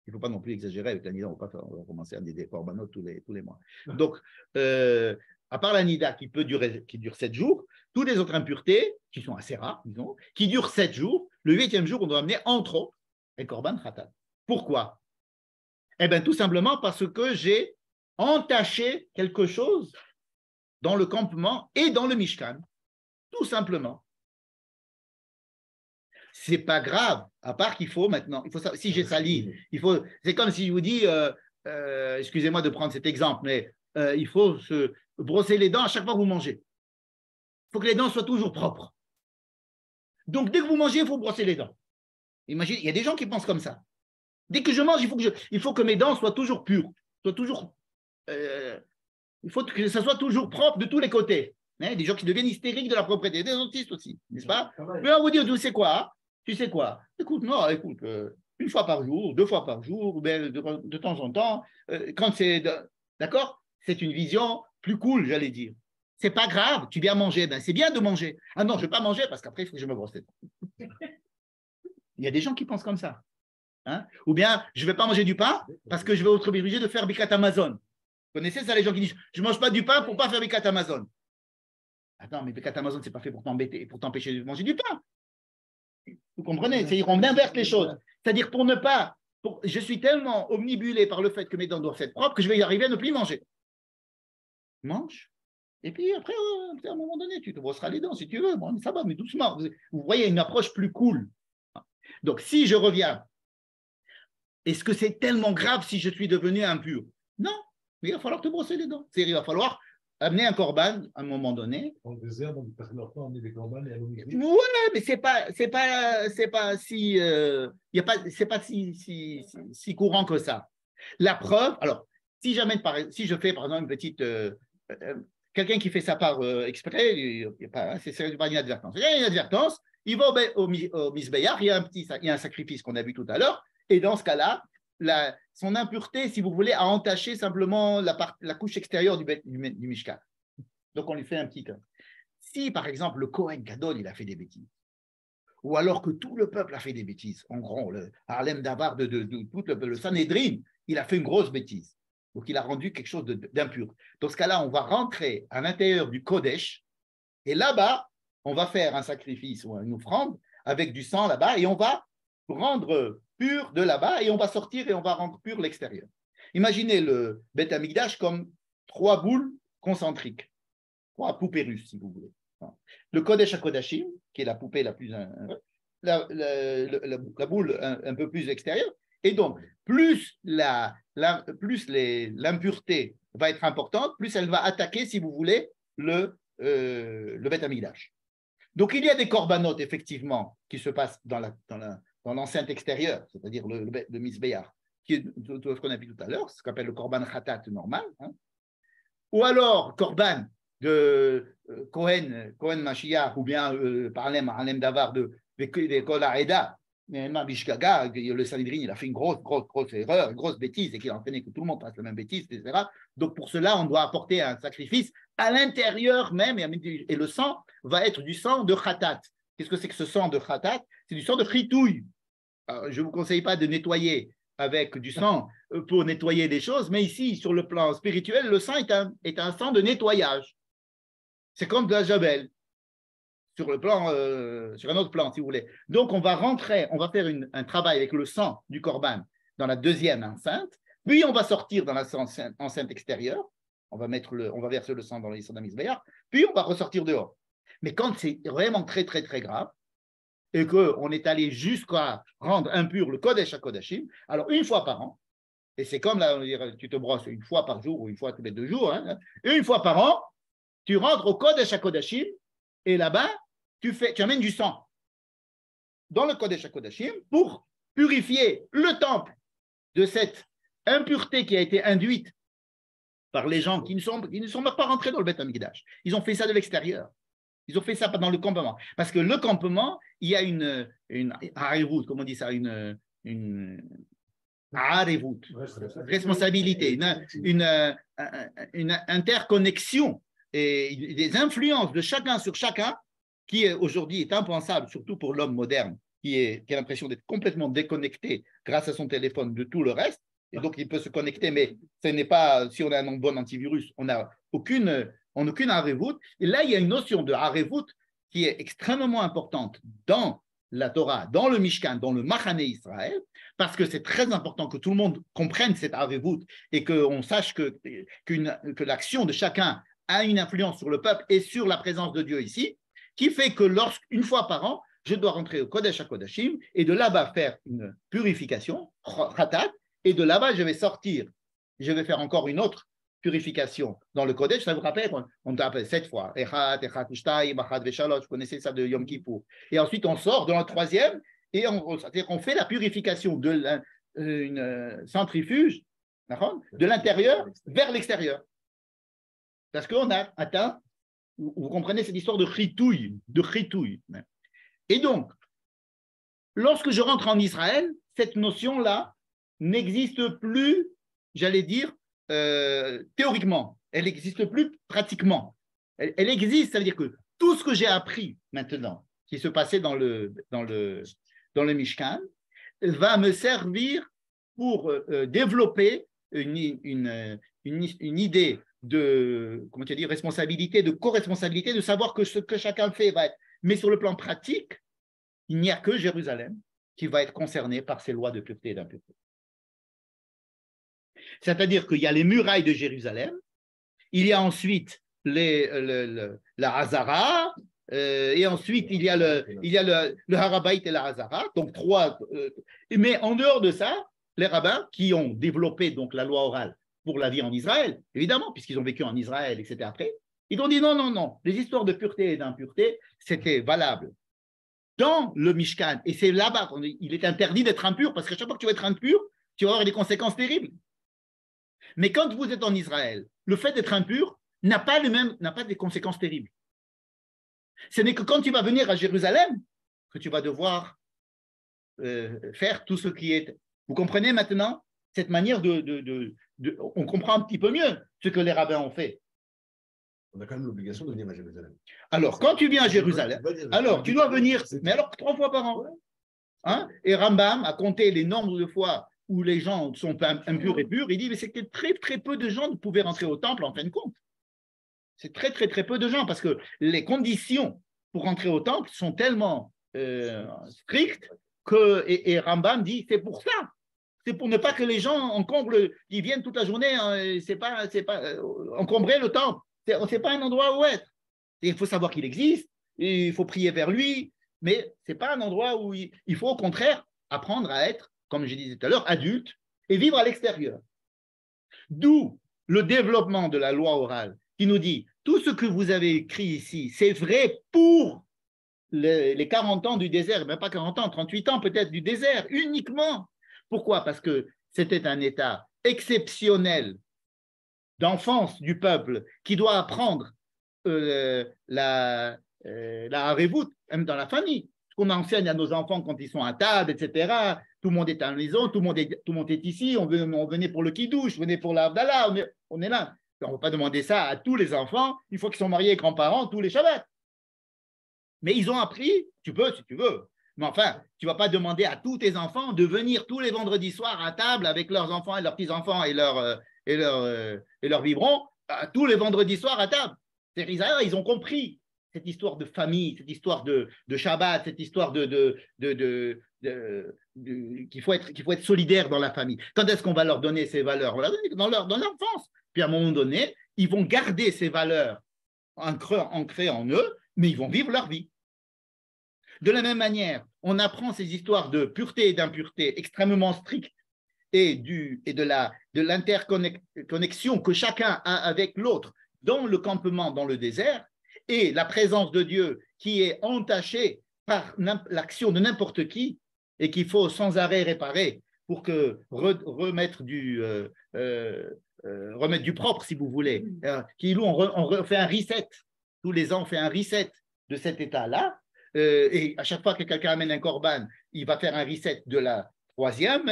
Il ne faut pas non plus exagérer avec la nida, on va commencer à dire des corbanotes tous les mois. Donc, à part la nida qui dure 7 jours, toutes les autres impuretés, qui sont assez rares, disons, qui durent 7 jours, le 8e jour, on doit amener entre autres un korban khatat. Pourquoi? Eh bien, tout simplement parce que j'ai entaché quelque chose dans le campement et dans le Mishkan. Tout simplement. C'est pas grave, à part qu'il faut maintenant, si j'ai sali, c'est comme si je vous dis, excusez-moi de prendre cet exemple, mais il faut se brosser les dents à chaque fois que vous mangez. Il faut que les dents soient toujours propres. Donc, dès que vous mangez, il faut brosser les dents. Imaginez, il y a des gens qui pensent comme ça. Dès que je mange, il faut que mes dents soient toujours pures, il faut que ça soit toujours propre de tous les côtés. Hein, des gens qui deviennent hystériques de la propriété, des autistes aussi, n'est-ce pas? Mais on vous dire, tu sais quoi? Écoute, une fois par jour, 2 fois par jour, de temps en temps, quand c'est, d'accord? C'est une vision plus cool, j'allais dire. C'est pas grave, tu viens manger, c'est bien de manger. Ah non, je ne vais pas manger parce qu'après, il faut que je me brosse les dents. Il y a des gens qui pensent comme ça. Hein? Ou bien, je ne vais pas manger du pain parce que je vais être obligé de faire Birkat Amazon. Vous connaissez ça, les gens qui disent je ne mange pas du pain pour ne pas faire Birkat Amazon. Attends, mais Birkat Amazon, ce n'est pas fait pour t'embêter, pour t'empêcher de manger du pain. Vous comprenez? C'est-à-dire on inverse les choses. C'est-à-dire je suis tellement omnibulé par le fait que mes dents doivent être propres que je vais y arriver à ne plus manger. Mange. Et puis après, à un moment donné, tu te brosseras les dents si tu veux. Bon, ça va, mais doucement. Vous voyez une approche plus cool. Donc, si je reviens, est-ce que c'est tellement grave si je suis devenu impur? Non, mais il va falloir te brosser les dents. Il va falloir amener un korban à un moment donné. Dans le désert, donc ils passent leur temps à amener des korban et à l'eau. Ouais, mais c'est pas si courant que ça. La preuve, alors, si je fais par exemple une petite quelqu'un qui fait ça par exprès, c'est pas une advertence. Il y a une advertance, il va au Misbéyar, il y a un sacrifice qu'on a vu tout à l'heure, et dans ce cas-là, son impureté, si vous voulez, a entaché simplement la couche extérieure du Mishkan. Donc on lui fait un petit cas. Si par exemple le Kohen Gadol, il a fait des bêtises, ou alors que tout le peuple a fait des bêtises, en gros, le Harlem Davar de tout le Sanhédrin, il a fait une grosse bêtise. Donc, il a rendu quelque chose d'impur. Dans ce cas-là, on va rentrer à l'intérieur du Kodesh et là-bas, on va faire un sacrifice ou une offrande avec du sang là-bas et on va rendre pur de là-bas et on va sortir et on va rendre pur l'extérieur. Imaginez le Beth Amikdash comme 3 boules concentriques, 3 poupées russes, si vous voulez. Le Kodesh HaKodashim, qui est la poupée la plus… la boule un peu plus extérieure. Et donc, plus l'impureté va être importante, plus elle va attaquer, si vous voulez, le Beth Amikdash. Donc, il y a des corbanotes, effectivement, qui se passent dans l'enceinte extérieure, c'est-à-dire le Misbéar, qui est ce qu'on a vu tout à l'heure, ce qu'on appelle le korban khatat normal, hein. Ou alors korban de Kohen Mashiach, ou bien par Harlem Davar de Kol HaEda, le Sanhédrin, il a fait une grosse erreur, une grosse bêtise, et qu'il a entraîné que tout le monde fasse la même bêtise, etc. Donc, pour cela, on doit apporter un sacrifice à l'intérieur même, et le sang va être du sang de khatat. Qu'est-ce que c'est que ce sang de khatat? C'est du sang de chitouille. Alors, je ne vous conseille pas de nettoyer avec du sang pour nettoyer des choses, mais ici, sur le plan spirituel, le sang est un sang de nettoyage. C'est comme de la jabelle. Sur un autre plan, si vous voulez. Donc, on va faire un travail avec le sang du korban dans la deuxième enceinte, puis on va sortir dans la enceinte extérieure, on va verser le sang dans les Misbéar, puis on va ressortir dehors. Mais quand c'est vraiment très, très, très grave, et qu'on est allé jusqu'à rendre impur le Kodesh HaKodashim, alors une fois par an, et c'est comme là, tu te brosses une fois par jour ou une fois tous les 2 jours, hein, une fois par an, tu rentres au Kodesh HaKodashim, et là-bas, tu amènes du sang dans le Kodesh HaKodashim pour purifier le temple de cette impureté qui a été induite par les gens qui ne sont même pas rentrés dans le Beth Amikdash. Ils ont fait ça de l'extérieur. Ils ont fait ça dans le campement. Parce que le campement, il y a une comment on dit ça, une responsabilité, une interconnexion et des influences de chacun sur chacun qui aujourd'hui est impensable, surtout pour l'homme moderne qui a l'impression d'être complètement déconnecté grâce à son téléphone de tout le reste, et donc il peut se connecter, mais ce n'est pas, si on a un bon antivirus, on n'a aucune harevut. Et là, il y a une notion de harevut qui est extrêmement importante dans la Torah, dans le Mishkan, dans le Machane Israël, parce que c'est très important que tout le monde comprenne cette harevut et qu'on sache que l'action de chacun a une influence sur le peuple et sur la présence de Dieu ici, qui fait que une fois par an, je dois rentrer au Kodesh HaKodashim et de là-bas faire une purification, Khatat, et de là-bas, je vais sortir. Je vais faire encore une autre purification dans le Kodesh. Ça vous rappelle, on appelle 7 fois. Echat, Echat, Ushtai, Echat, Veshalosh. Vous connaissez ça de Yom Kippour. Et ensuite, on sort dans le troisième et c'est-à-dire qu'on fait la purification de une centrifuge de l'intérieur vers l'extérieur. Parce qu'on a atteint, vous comprenez cette histoire de chitouille. Et donc, lorsque je rentre en Israël, cette notion-là n'existe plus, j'allais dire, théoriquement. Elle n'existe plus pratiquement. Elle existe, ça veut dire que tout ce que j'ai appris maintenant, qui se passait dans le Mishkan, va me servir pour développer une idée de, comment tu dis, responsabilité, de co-responsabilité, de savoir que ce que chacun fait va être. Mais sur le plan pratique, il n'y a que Jérusalem qui va être concerné par ces lois de pureté et d'impureté. C'est-à-dire qu'il y a les murailles de Jérusalem, il y a ensuite la Hazara, et ensuite il y a le Harabait et la Hazara, donc 3. Mais en dehors de ça, les rabbins qui ont développé donc la loi orale pour la vie en Israël, évidemment, puisqu'ils ont vécu en Israël, etc. Après, ils ont dit non, les histoires de pureté et d'impureté, c'était valable dans le Mishkan, et c'est là-bas qu'il est interdit d'être impur, parce qu'à chaque fois que tu vas être impur, tu vas avoir des conséquences terribles. Mais quand vous êtes en Israël, le fait d'être impur n'a pas des conséquences terribles. Ce n'est que quand tu vas venir à Jérusalem que tu vas devoir faire tout ce qui est. Vous comprenez maintenant cette manière on comprend un petit peu mieux ce que les rabbins ont fait. On a quand même l'obligation de venir à Jérusalem. Alors, quand tu viens à Jérusalem, alors tu dois venir, mais alors 3 fois par an. Hein? Et Rambam a compté les nombres de fois où les gens sont impurs et purs. Il dit, mais c'est que très, très peu de gens ne pouvaient rentrer au temple en fin de compte. C'est très, très, très peu de gens parce que les conditions pour rentrer au temple sont tellement strictes et Rambam dit, c'est pour ça. C'est pour ne pas que les gens encombrent, ils viennent toute la journée, c'est pas encombrer le temple. C'est pas un endroit où être. Et il faut savoir qu'il existe, et il faut prier vers lui, mais c'est pas un endroit où il faut au contraire apprendre à être, comme je disais tout à l'heure, adulte et vivre à l'extérieur. D'où le développement de la loi orale qui nous dit tout ce que vous avez écrit ici, c'est vrai pour les 40 ans du désert, même pas 40 ans, 38 ans peut-être du désert, uniquement. Pourquoi? Parce que c'était un état exceptionnel d'enfance du peuple qui doit apprendre la harevut, même dans la famille. Ce qu'on enseigne à nos enfants quand ils sont à table, etc. Tout le monde est à la maison, tout le monde est ici, on venait pour le kidouche, on venait pour l'Havdalah, on est là. On ne va pas demander ça à tous les enfants, une fois qu'ils sont mariés et grands-parents, tous les Shabbats. Mais ils ont appris, tu peux si tu veux, mais enfin, tu ne vas pas demander à tous tes enfants de venir tous les vendredis soirs à table avec leurs enfants et leurs petits-enfants et leurs biberons, tous les vendredis soirs à table. C'est Israël, ils ont compris cette histoire de famille, cette histoire de Shabbat, cette histoire qu'il faut être solidaire dans la famille. Quand est-ce qu'on va leur donner ces valeurs? On va leur donner dans l'enfance. Puis à un moment donné, ils vont garder ces valeurs ancrées en eux, mais ils vont vivre leur vie. De la même manière, on apprend ces histoires de pureté et d'impureté extrêmement strictes et de l'interconnexion que chacun a avec l'autre dans le campement, dans le désert, et la présence de Dieu qui est entachée par l'action de n'importe qui et qu'il faut sans arrêt réparer pour remettre du propre, si vous voulez. On refait un reset. Tous les ans, on fait un reset de cet état-là. Et à chaque fois que quelqu'un amène un korban, il va faire un reset de la troisième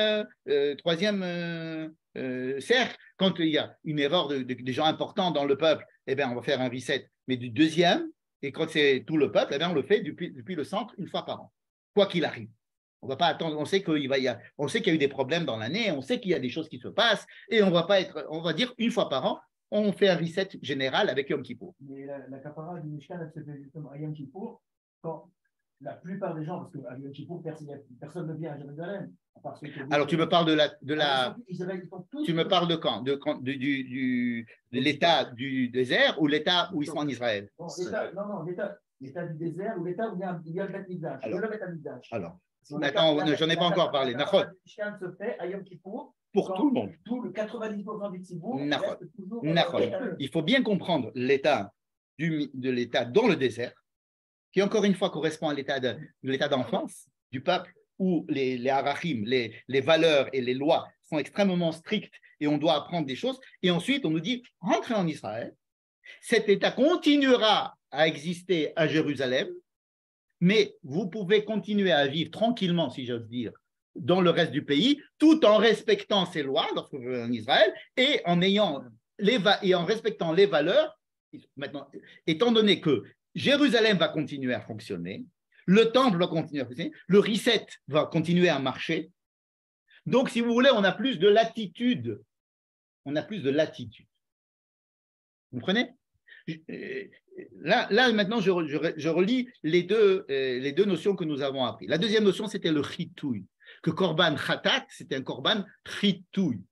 cercle. Quand il y a une erreur des gens importants dans le peuple, eh bien, on va faire un reset. Mais du deuxième, et quand c'est tout le peuple, eh bien, on le fait depuis le centre une fois par an, quoi qu'il arrive. On va pas attendre, on sait qu'il y a eu des problèmes dans l'année, on sait qu'il y a des choses qui se passent, et on va dire une fois par an, on fait un reset général avec Yom Kippour. Mais la capara du Mishkan, elle se fait justement à Yom Kippour, quand la plupart des gens, parce qu'à Yom Kippour, personne ne vient à Jérusalem. Alors, tu me parles tu me parles de quand? De l'état du désert ou l'état où ils sont en Israël? Non, l'état du désert ou l'état où il y a le Beth Mikdash. Alors, maintenant, je n'en ai pas encore parlé. Le Mishkan se fait à Yom Kippour. Pour tout le monde. Tout le 90% du Tzibour reste toujours. Il faut bien comprendre l'état de l'état dans le désert, qui encore une fois correspond à l'état d'enfance du peuple, où les arachim, les valeurs et les lois sont extrêmement strictes et on doit apprendre des choses. Et ensuite, on nous dit, rentrez en Israël, cet état continuera à exister à Jérusalem, mais vous pouvez continuer à vivre tranquillement, si j'ose dire, dans le reste du pays, tout en respectant ces lois lorsque vous venez en Israël et en respectant les valeurs. Maintenant, étant donné que Jérusalem va continuer à fonctionner, le temple va continuer à fonctionner, le reset va continuer à marcher. Donc, si vous voulez, on a plus de latitude. On a plus de latitude. Vous comprenez? Là, maintenant, je relis les deux notions que nous avons apprises. La deuxième notion, c'était le chitouille. Que korban khatat, c'était un korban chitouille.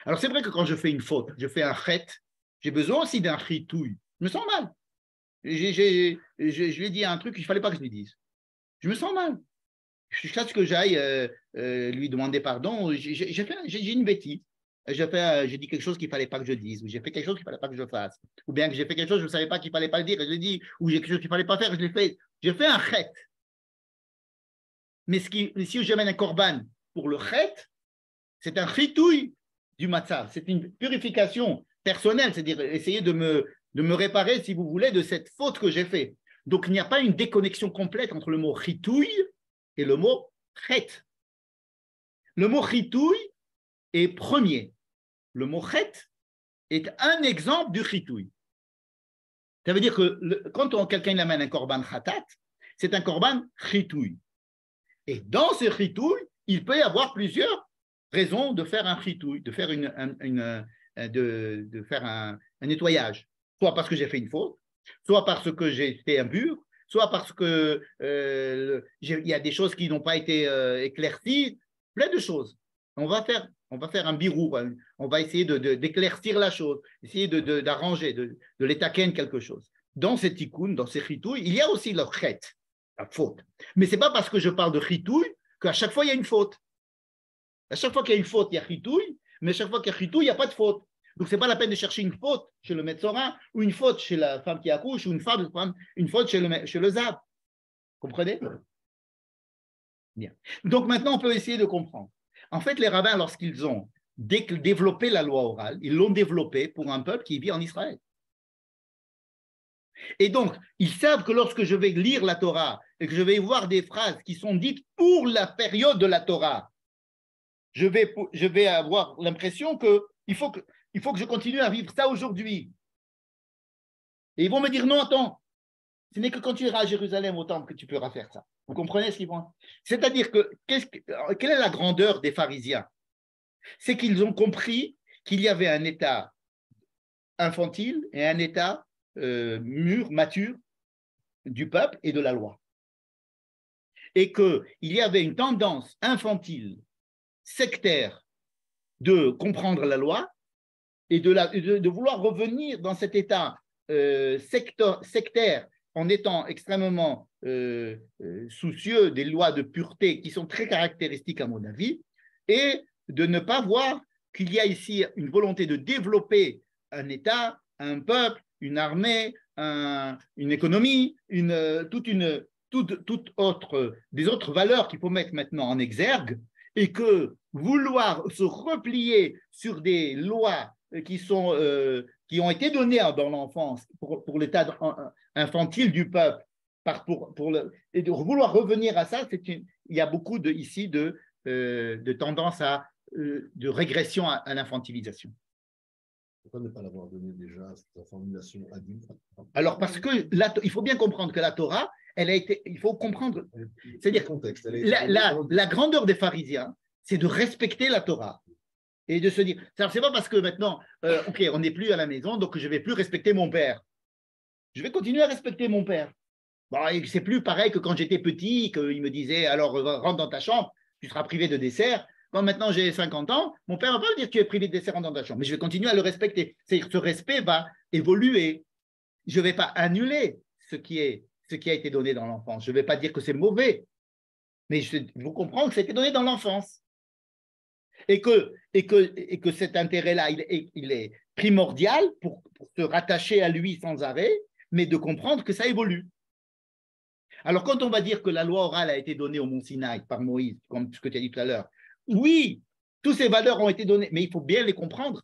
Alors, c'est vrai que quand je fais une faute, je fais un chet, j'ai besoin aussi d'un chitouille. Je me sens mal. Je lui ai dit un truc qu'il ne fallait pas que je lui dise. Je me sens mal. Jusqu'à ce que j'aille lui demander pardon, j'ai une bêtise. J'ai dit quelque chose qu'il ne fallait pas que je dise, ou j'ai fait quelque chose qu'il ne fallait pas que je fasse, ou bien que j'ai fait quelque chose que je ne savais pas qu'il ne fallait pas le dire, et je l'ai dit, ou j'ai quelque chose qu'il ne fallait pas faire, je l'ai fait. J'ai fait un chet. Mais si je mène un korban pour le chet, c'est un chitouille du matzah, c'est une purification personnelle, c'est-à-dire essayer de me réparer, si vous voulez, de cette faute que j'ai faite. Donc, il n'y a pas une déconnexion complète entre le mot chitouille et le mot chet. Le mot chitouille est premier. Le mot chet est un exemple du chitouille. Ça veut dire que quand quelqu'un amène un korban khatat, c'est un korban chitouille. Et dans ce chitouille, il peut y avoir plusieurs raisons de faire un chitouille, de faire un nettoyage. Soit parce que j'ai fait une faute, soit parce que j'ai été impur, soit parce que il y a des choses qui n'ont pas été éclaircies, plein de choses. On va faire un birou, on va essayer d'éclaircir la chose, essayer d'arranger, de l'étaquer quelque chose. Dans ces tikkun, dans ces chitouilles, il y a aussi le chet, la faute. Mais ce n'est pas parce que je parle de chitouille qu'à chaque fois il y a une faute. À chaque fois qu'il y a une faute, il y a chitouille, mais à chaque fois qu'il y a chitouille, il n'y a pas de faute. Donc, ce n'est pas la peine de chercher une faute chez le Metzora, ou une faute chez la femme qui accouche, ou une faute chez le Zab. Comprenez? Bien. Donc, maintenant, on peut essayer de comprendre. En fait, les rabbins, lorsqu'ils ont développé la loi orale, ils l'ont développée pour un peuple qui vit en Israël. Et donc, ils savent que lorsque je vais lire la Torah et que je vais voir des phrases qui sont dites pour la période de la Torah, je vais avoir l'impression qu'il faut que je continue à vivre ça aujourd'hui. Et ils vont me dire, non, attends, ce n'est que quand tu iras à Jérusalem au temple que tu pourras faire ça. Vous comprenez ce qu'ils vont? C'est-à-dire que, quelle est la grandeur des pharisiens? C'est qu'ils ont compris qu'il y avait un état infantile et un état mature du peuple et de la loi. Et qu'il y avait une tendance infantile, sectaire, de comprendre la loi et de vouloir revenir dans cet état sectaire en étant extrêmement soucieux des lois de pureté qui sont très caractéristiques à mon avis, et de ne pas voir qu'il y a ici une volonté de développer un État, un peuple, une armée, une économie, toute autre, des autres valeurs qu'il faut mettre maintenant en exergue, et que vouloir se replier sur des lois qui ont été données dans l'enfance pour l'état infantile du peuple, et de vouloir revenir à ça, il y a beaucoup ici de tendance de régression à l'infantilisation. Pourquoi ne pas l'avoir donné déjà, cette formulation adulte? Alors, parce que il faut bien comprendre que la Torah, elle a été, il faut comprendre, c'est-à-dire contexte. la grandeur des pharisiens, c'est de respecter la Torah et de se dire, c'est pas parce que maintenant, ok, on n'est plus à la maison, donc je ne vais plus respecter mon père. Je vais continuer à respecter mon père. Bon, c'est plus pareil que quand j'étais petit, qu'il me disait, alors rentre dans ta chambre, tu seras privé de dessert. Quand maintenant j'ai 50 ans, mon père ne va pas me dire tu es privé de dessert, rentre dans ta chambre, mais je vais continuer à le respecter. C'est-à-dire que ce respect va évoluer. Je ne vais pas annuler ce qui a été donné dans l'enfance. Je ne vais pas dire que c'est mauvais, mais vous comprenez que ça a été donné dans l'enfance. Et que cet intérêt-là, il est primordial pour se rattacher à lui sans arrêt, mais de comprendre que ça évolue. Alors, quand on va dire que la loi orale a été donnée au Mont Sinaï par Moïse, comme ce que tu as dit tout à l'heure, oui, toutes ces valeurs ont été données, mais il faut bien les comprendre.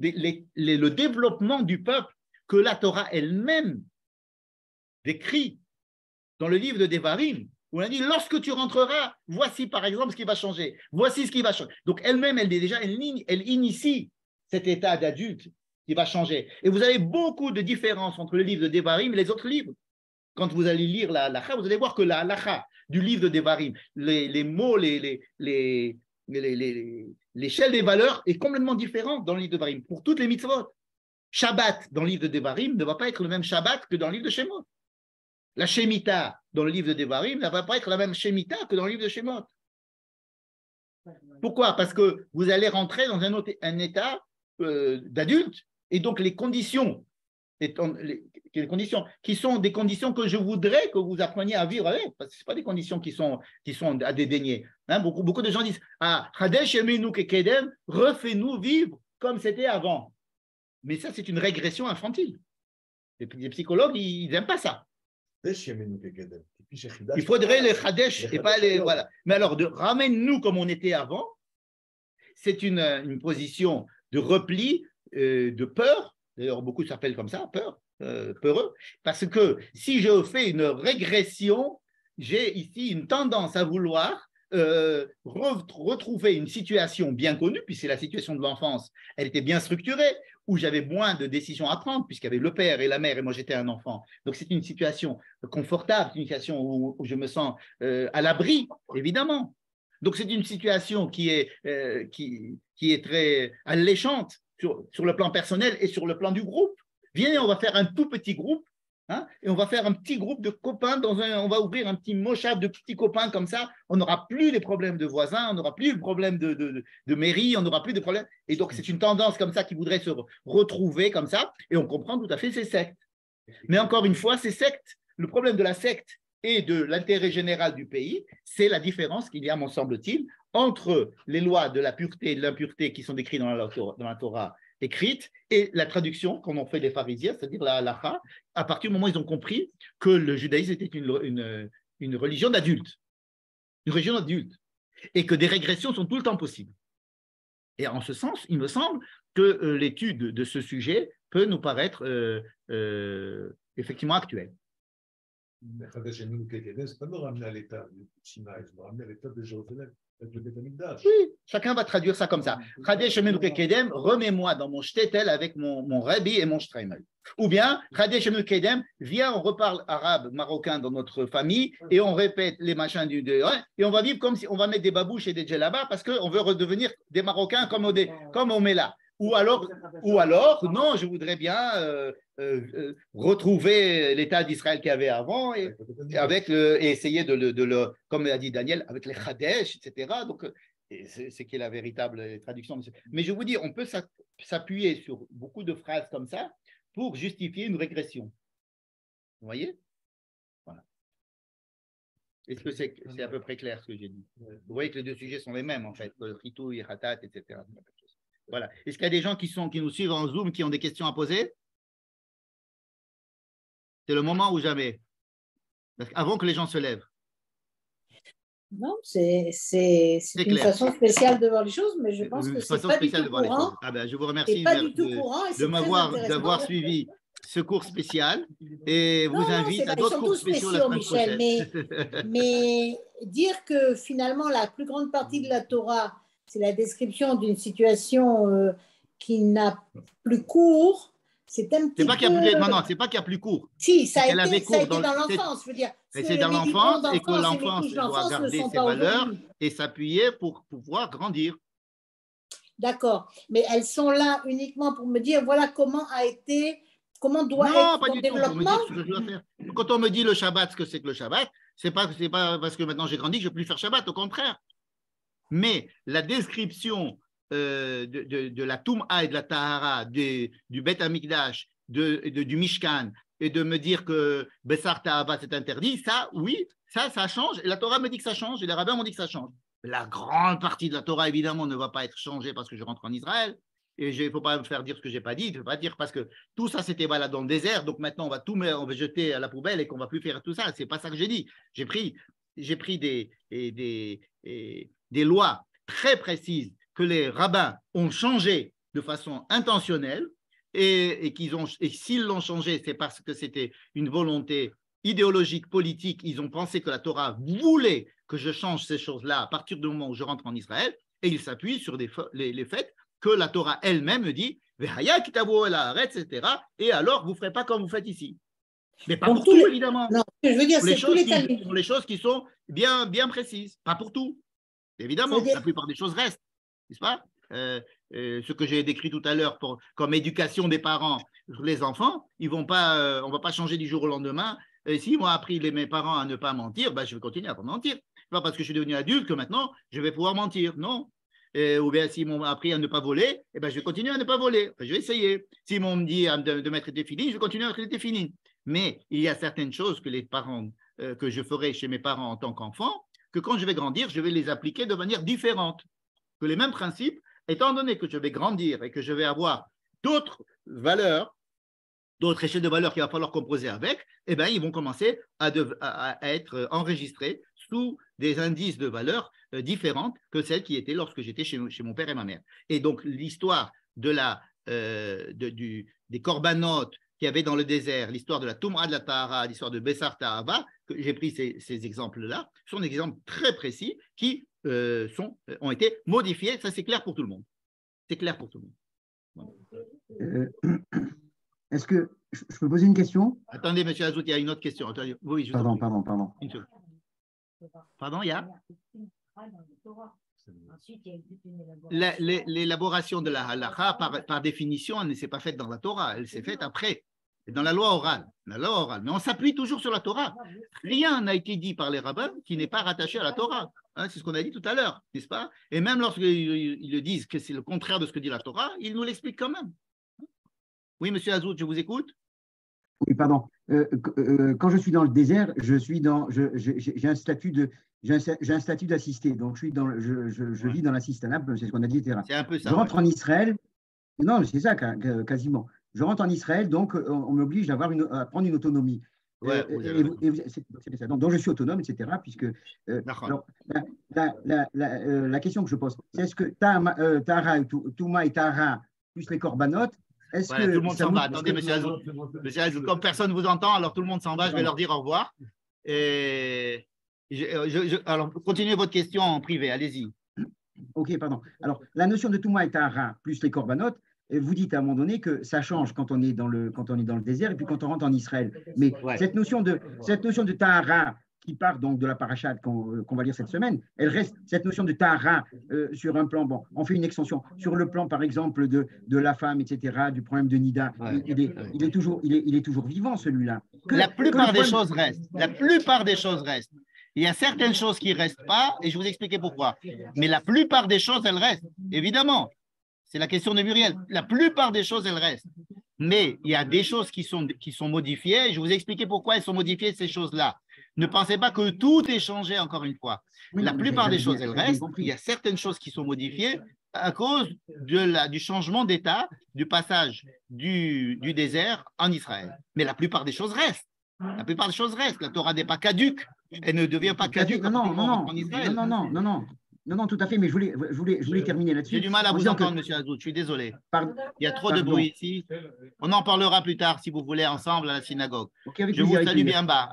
Le développement du peuple que la Torah elle-même décrit dans le livre de Devarim, où on a dit, lorsque tu rentreras, voici par exemple ce qui va changer, voici ce qui va changer. Donc elle-même, elle initie cet état d'adulte qui va changer. Et vous avez beaucoup de différences entre le livre de Devarim et les autres livres. Quand vous allez lire la halacha, vous allez voir que la halacha du livre de Devarim, les mots, l'échelle des valeurs est complètement différente dans le livre de Devarim, pour toutes les mitzvot. Shabbat dans le livre de Devarim ne va pas être le même Shabbat que dans le livre de Shemot. La Shemitah dans le livre de Devarim ne va pas être la même Shemitah que dans le livre de Shemot. Pourquoi? Parce que vous allez rentrer dans un état d'adulte, et donc les conditions qui sont des conditions que je voudrais que vous appreniez à vivre avec, parce que ce ne sont pas des conditions qui sont à dédaigner. Hein, beaucoup de gens disent « Ah, Chadesh Yemenu Kekedem, refais-nous vivre comme c'était avant ». Mais ça, c'est une régression infantile. Les psychologues, ils n'aiment pas ça. Il faudrait les Chadesh et pas les… Voilà. Mais alors, ramène-nous comme on était avant, c'est une position de repli, de peur. D'ailleurs, beaucoup s'appellent comme ça, peur, peureux, parce que si je fais une régression, j'ai ici une tendance à vouloir retrouver une situation bien connue, puisque c'est la situation de l'enfance, elle était bien structurée, où j'avais moins de décisions à prendre, puisqu'il y avait le père et la mère, et moi j'étais un enfant. Donc c'est une situation confortable, une situation où je me sens à l'abri, évidemment. Donc c'est une situation qui est très alléchante, sur le plan personnel et sur le plan du groupe. Viens, on va faire un tout petit groupe, hein, et on va faire un petit groupe de copains, on va ouvrir un petit moshav de petits copains comme ça, on n'aura plus les problèmes de voisins, on n'aura plus le problème de mairie, on n'aura plus de problèmes. Et donc, c'est une tendance comme ça qui voudrait se retrouver comme ça, et on comprend tout à fait ces sectes. Mais encore une fois, ces sectes, le problème de la secte et de l'intérêt général du pays, c'est la différence qu'il y a, m'en semble-t-il, entre les lois de la pureté et de l'impureté qui sont décrites dans la Torah écrite et la traduction qu'on en fait les pharisiens, c'est-à-dire la halacha, à partir du moment où ils ont compris que le judaïsme était une religion d'adultes, et que des régressions sont tout le temps possibles. Et en ce sens, il me semble que l'étude de ce sujet peut nous paraître effectivement actuelle. Mais c'est pas nous ramener à l'état du Sinaï, c'est nous ramener à l'état de Jérusalem, avec le Beth Amikdash. Oui, chacun va traduire ça comme ça. Chadesh Yemenu Kekedem, remets-moi dans mon shtetl avec mon rabbi et mon shtreimel. Ou bien, Chadesh Yemenu Kekedem, viens, on reparle arabe, marocain dans notre famille et on répète les machins et on va vivre comme si on va mettre des babouches et des djellabas parce qu'on veut redevenir des Marocains comme on met là. Ou alors, non, je voudrais bien retrouver l'état d'Israël qu'il y avait avant et essayer de comme a dit Daniel, avec les Chadesh, etc. Donc, c'est qui est la véritable traduction. Mais je vous dis, on peut s'appuyer sur beaucoup de phrases comme ça pour justifier une régression. Vous voyez? Voilà. Est-ce que c'est à peu près clair ce que j'ai dit? Vous voyez que les deux sujets sont les mêmes, en fait, Ritou, Hatat, etc. Voilà. Est-ce qu'il y a des gens qui nous suivent en Zoom qui ont des questions à poser? C'est le moment ou jamais? Avant que les gens se lèvent. Non, c'est une façon spéciale de voir les choses, mais je pense que c'est pas du tout courant. Ah ben, je vous remercie de m'avoir suivi ce cours spécial et vous invite à d'autres cours spéciaux la semaine prochaine. Mais dire que finalement la plus grande partie de la Torah, c'est la description d'une situation qui n'a plus cours, c'est un petit C'est pas qu'il y a peu… plus, non, c'est pas qu'il y a plus court. Si, ça a qu'elle avait été, ça a cours été dans c'est- l'enfance, je veux dire. C'est dans l'enfance et que l'enfance couches doit d'enfance ne garder sont ses pas valeurs aujourd'hui. et s'appuyer pour pouvoir grandir. D'accord, mais elles sont là uniquement pour me dire, voilà comment doit Non, être pas ton du tout, pour me développement. dire ce que je dois faire. Quand on me dit le Shabbat, ce que c'est que le Shabbat, c'est pas parce que maintenant j'ai grandi que je ne vais plus faire Shabbat, au contraire. Mais la description de la Toum'a et de la Tahara, du Bet Amikdash, du Mishkan, et de me dire que Bessar Ta'ava c'est interdit, ça, oui, ça change. Et la Torah me dit que ça change, et les rabbins m'ont dit que ça change. La grande partie de la Torah, évidemment, ne va pas être changée parce que je rentre en Israël. Et il ne faut pas me faire dire ce que je n'ai pas dit. Il ne faut pas dire parce que tout ça, c'était valable dans le désert. Donc maintenant, on va jeter à la poubelle et qu'on ne va plus faire tout ça. Ce n'est pas ça que j'ai dit. J'ai pris des lois très précises que les rabbins ont changées de façon intentionnelle et s'ils l'ont changé, c'est parce que c'était une volonté idéologique, politique. Ils ont pensé que la Torah voulait que je change ces choses-là à partir du moment où je rentre en Israël et ils s'appuient sur les faits que la Torah elle-même dit, etc. Et alors, vous ne ferez pas comme vous faites ici. Mais pas pour tout, évidemment. Non, je veux dire, c'est tous les cas. Pour les choses qui sont bien précises, pas pour tout. Évidemment, la plupart des choses restent, n'est-ce pas ce que j'ai décrit tout à l'heure comme éducation des parents sur les enfants, on ne va pas changer du jour au lendemain. Et si moi appris mes parents à ne pas mentir, ben, je vais continuer à ne pas mentir. Ce n'est pas parce que je suis devenu adulte que maintenant je vais pouvoir mentir. Non. Ou bien s'ils m'ont appris à ne pas voler, eh ben, je vais continuer à ne pas voler. Enfin, je vais essayer. S'ils m'ont dit de mettre des filines, je vais continuer à mettre des filines. Mais il y a certaines choses que les parents, que je ferai chez mes parents en tant qu'enfant, que quand je vais grandir, je vais les appliquer de manière différente. Que les mêmes principes, étant donné que je vais grandir et que je vais avoir d'autres valeurs, d'autres échelles de valeurs qu'il va falloir composer avec, eh bien, ils vont commencer à être enregistrés sous des indices de valeurs différentes que celles qui étaient lorsque j'étais chez mon père et ma mère. Et donc, l'histoire des corbanotes qu'il y avait dans le désert, l'histoire de la Toum'a de la Tahara, l'histoire de Bessar Ta'ava, que j'ai pris ces exemples-là, sont des exemples très précis qui ont été modifiés. Ça, c'est clair pour tout le monde. C'est clair pour tout le monde. Est-ce que je peux poser une question? Attendez, monsieur Azout, il y a une autre question. Attendez. Oui, pardon. Pardon, il y a l'élaboration de la halakha, par définition, elle ne s'est pas faite dans la Torah, elle s'est faite après, dans la loi orale. Mais on s'appuie toujours sur la Torah. Rien n'a été dit par les rabbins qui n'est pas rattaché à la Torah. Hein, c'est ce qu'on a dit tout à l'heure, n'est-ce pas? Et même lorsqu'ils le disent que c'est le contraire de ce que dit la Torah, ils nous l'expliquent quand même. Oui, monsieur Azout, je vous écoute. Oui, pardon. Quand je suis dans le désert, j'ai un statut d'assisté. Donc, je vis dans l'assistanat, c'est ce qu'on a dit, etc. C'est un peu ça. Je rentre en Israël. Non, c'est ça, quasiment. Je rentre en Israël, donc on m'oblige à prendre une autonomie. Ouais, c'est ça. Donc, je suis autonome, etc. Puisque alors, la question que je pose, c'est est-ce que Tahara, Touma et Tahara, plus les corbanotes, est-ce que tout le monde s'en va? Attendez, monsieur Azout. Comme personne ne vous entend, alors tout le monde s'en va. Je vais leur dire au revoir. Et alors, continuez votre question en privé. Allez-y. Ok, pardon. Alors, la notion de Touma et Tahara plus les corbanotes, vous dites à un moment donné que ça change quand on est dans le désert et puis quand on rentre en Israël. Mais cette notion de Tahara qui part donc de la parachate qu'on va lire cette semaine, elle reste, cette notion de Tahara sur un plan, bon, on fait une extension, sur le plan par exemple de la femme, etc., du problème de Nida, il est toujours vivant celui-là. La plupart des choses restent. La plupart des choses restent. Il y a certaines choses qui ne restent pas, et je vais vous expliquer pourquoi. Mais la plupart des choses, elles restent, évidemment. C'est la question de Muriel. La plupart des choses, elles restent. Mais il y a des choses qui sont modifiées. Je vais vous expliquer pourquoi elles sont modifiées, ces choses-là. Ne pensez pas que tout est changé, encore une fois. La plupart des choses, elles restent. Il y a certaines choses qui sont modifiées à cause du changement d'état, du passage du désert en Israël. Mais la plupart des choses restent. La plupart des choses restent. La Torah n'est pas caduque. Elle ne devient pas caduque en Israël. Non, tout à fait, mais je voulais terminer là-dessus. J'ai du mal à vous entendre, monsieur Azout, je suis désolé. Il y a trop de bruit ici. On en parlera plus tard, si vous voulez, ensemble à la synagogue. Je vous salue bien bas.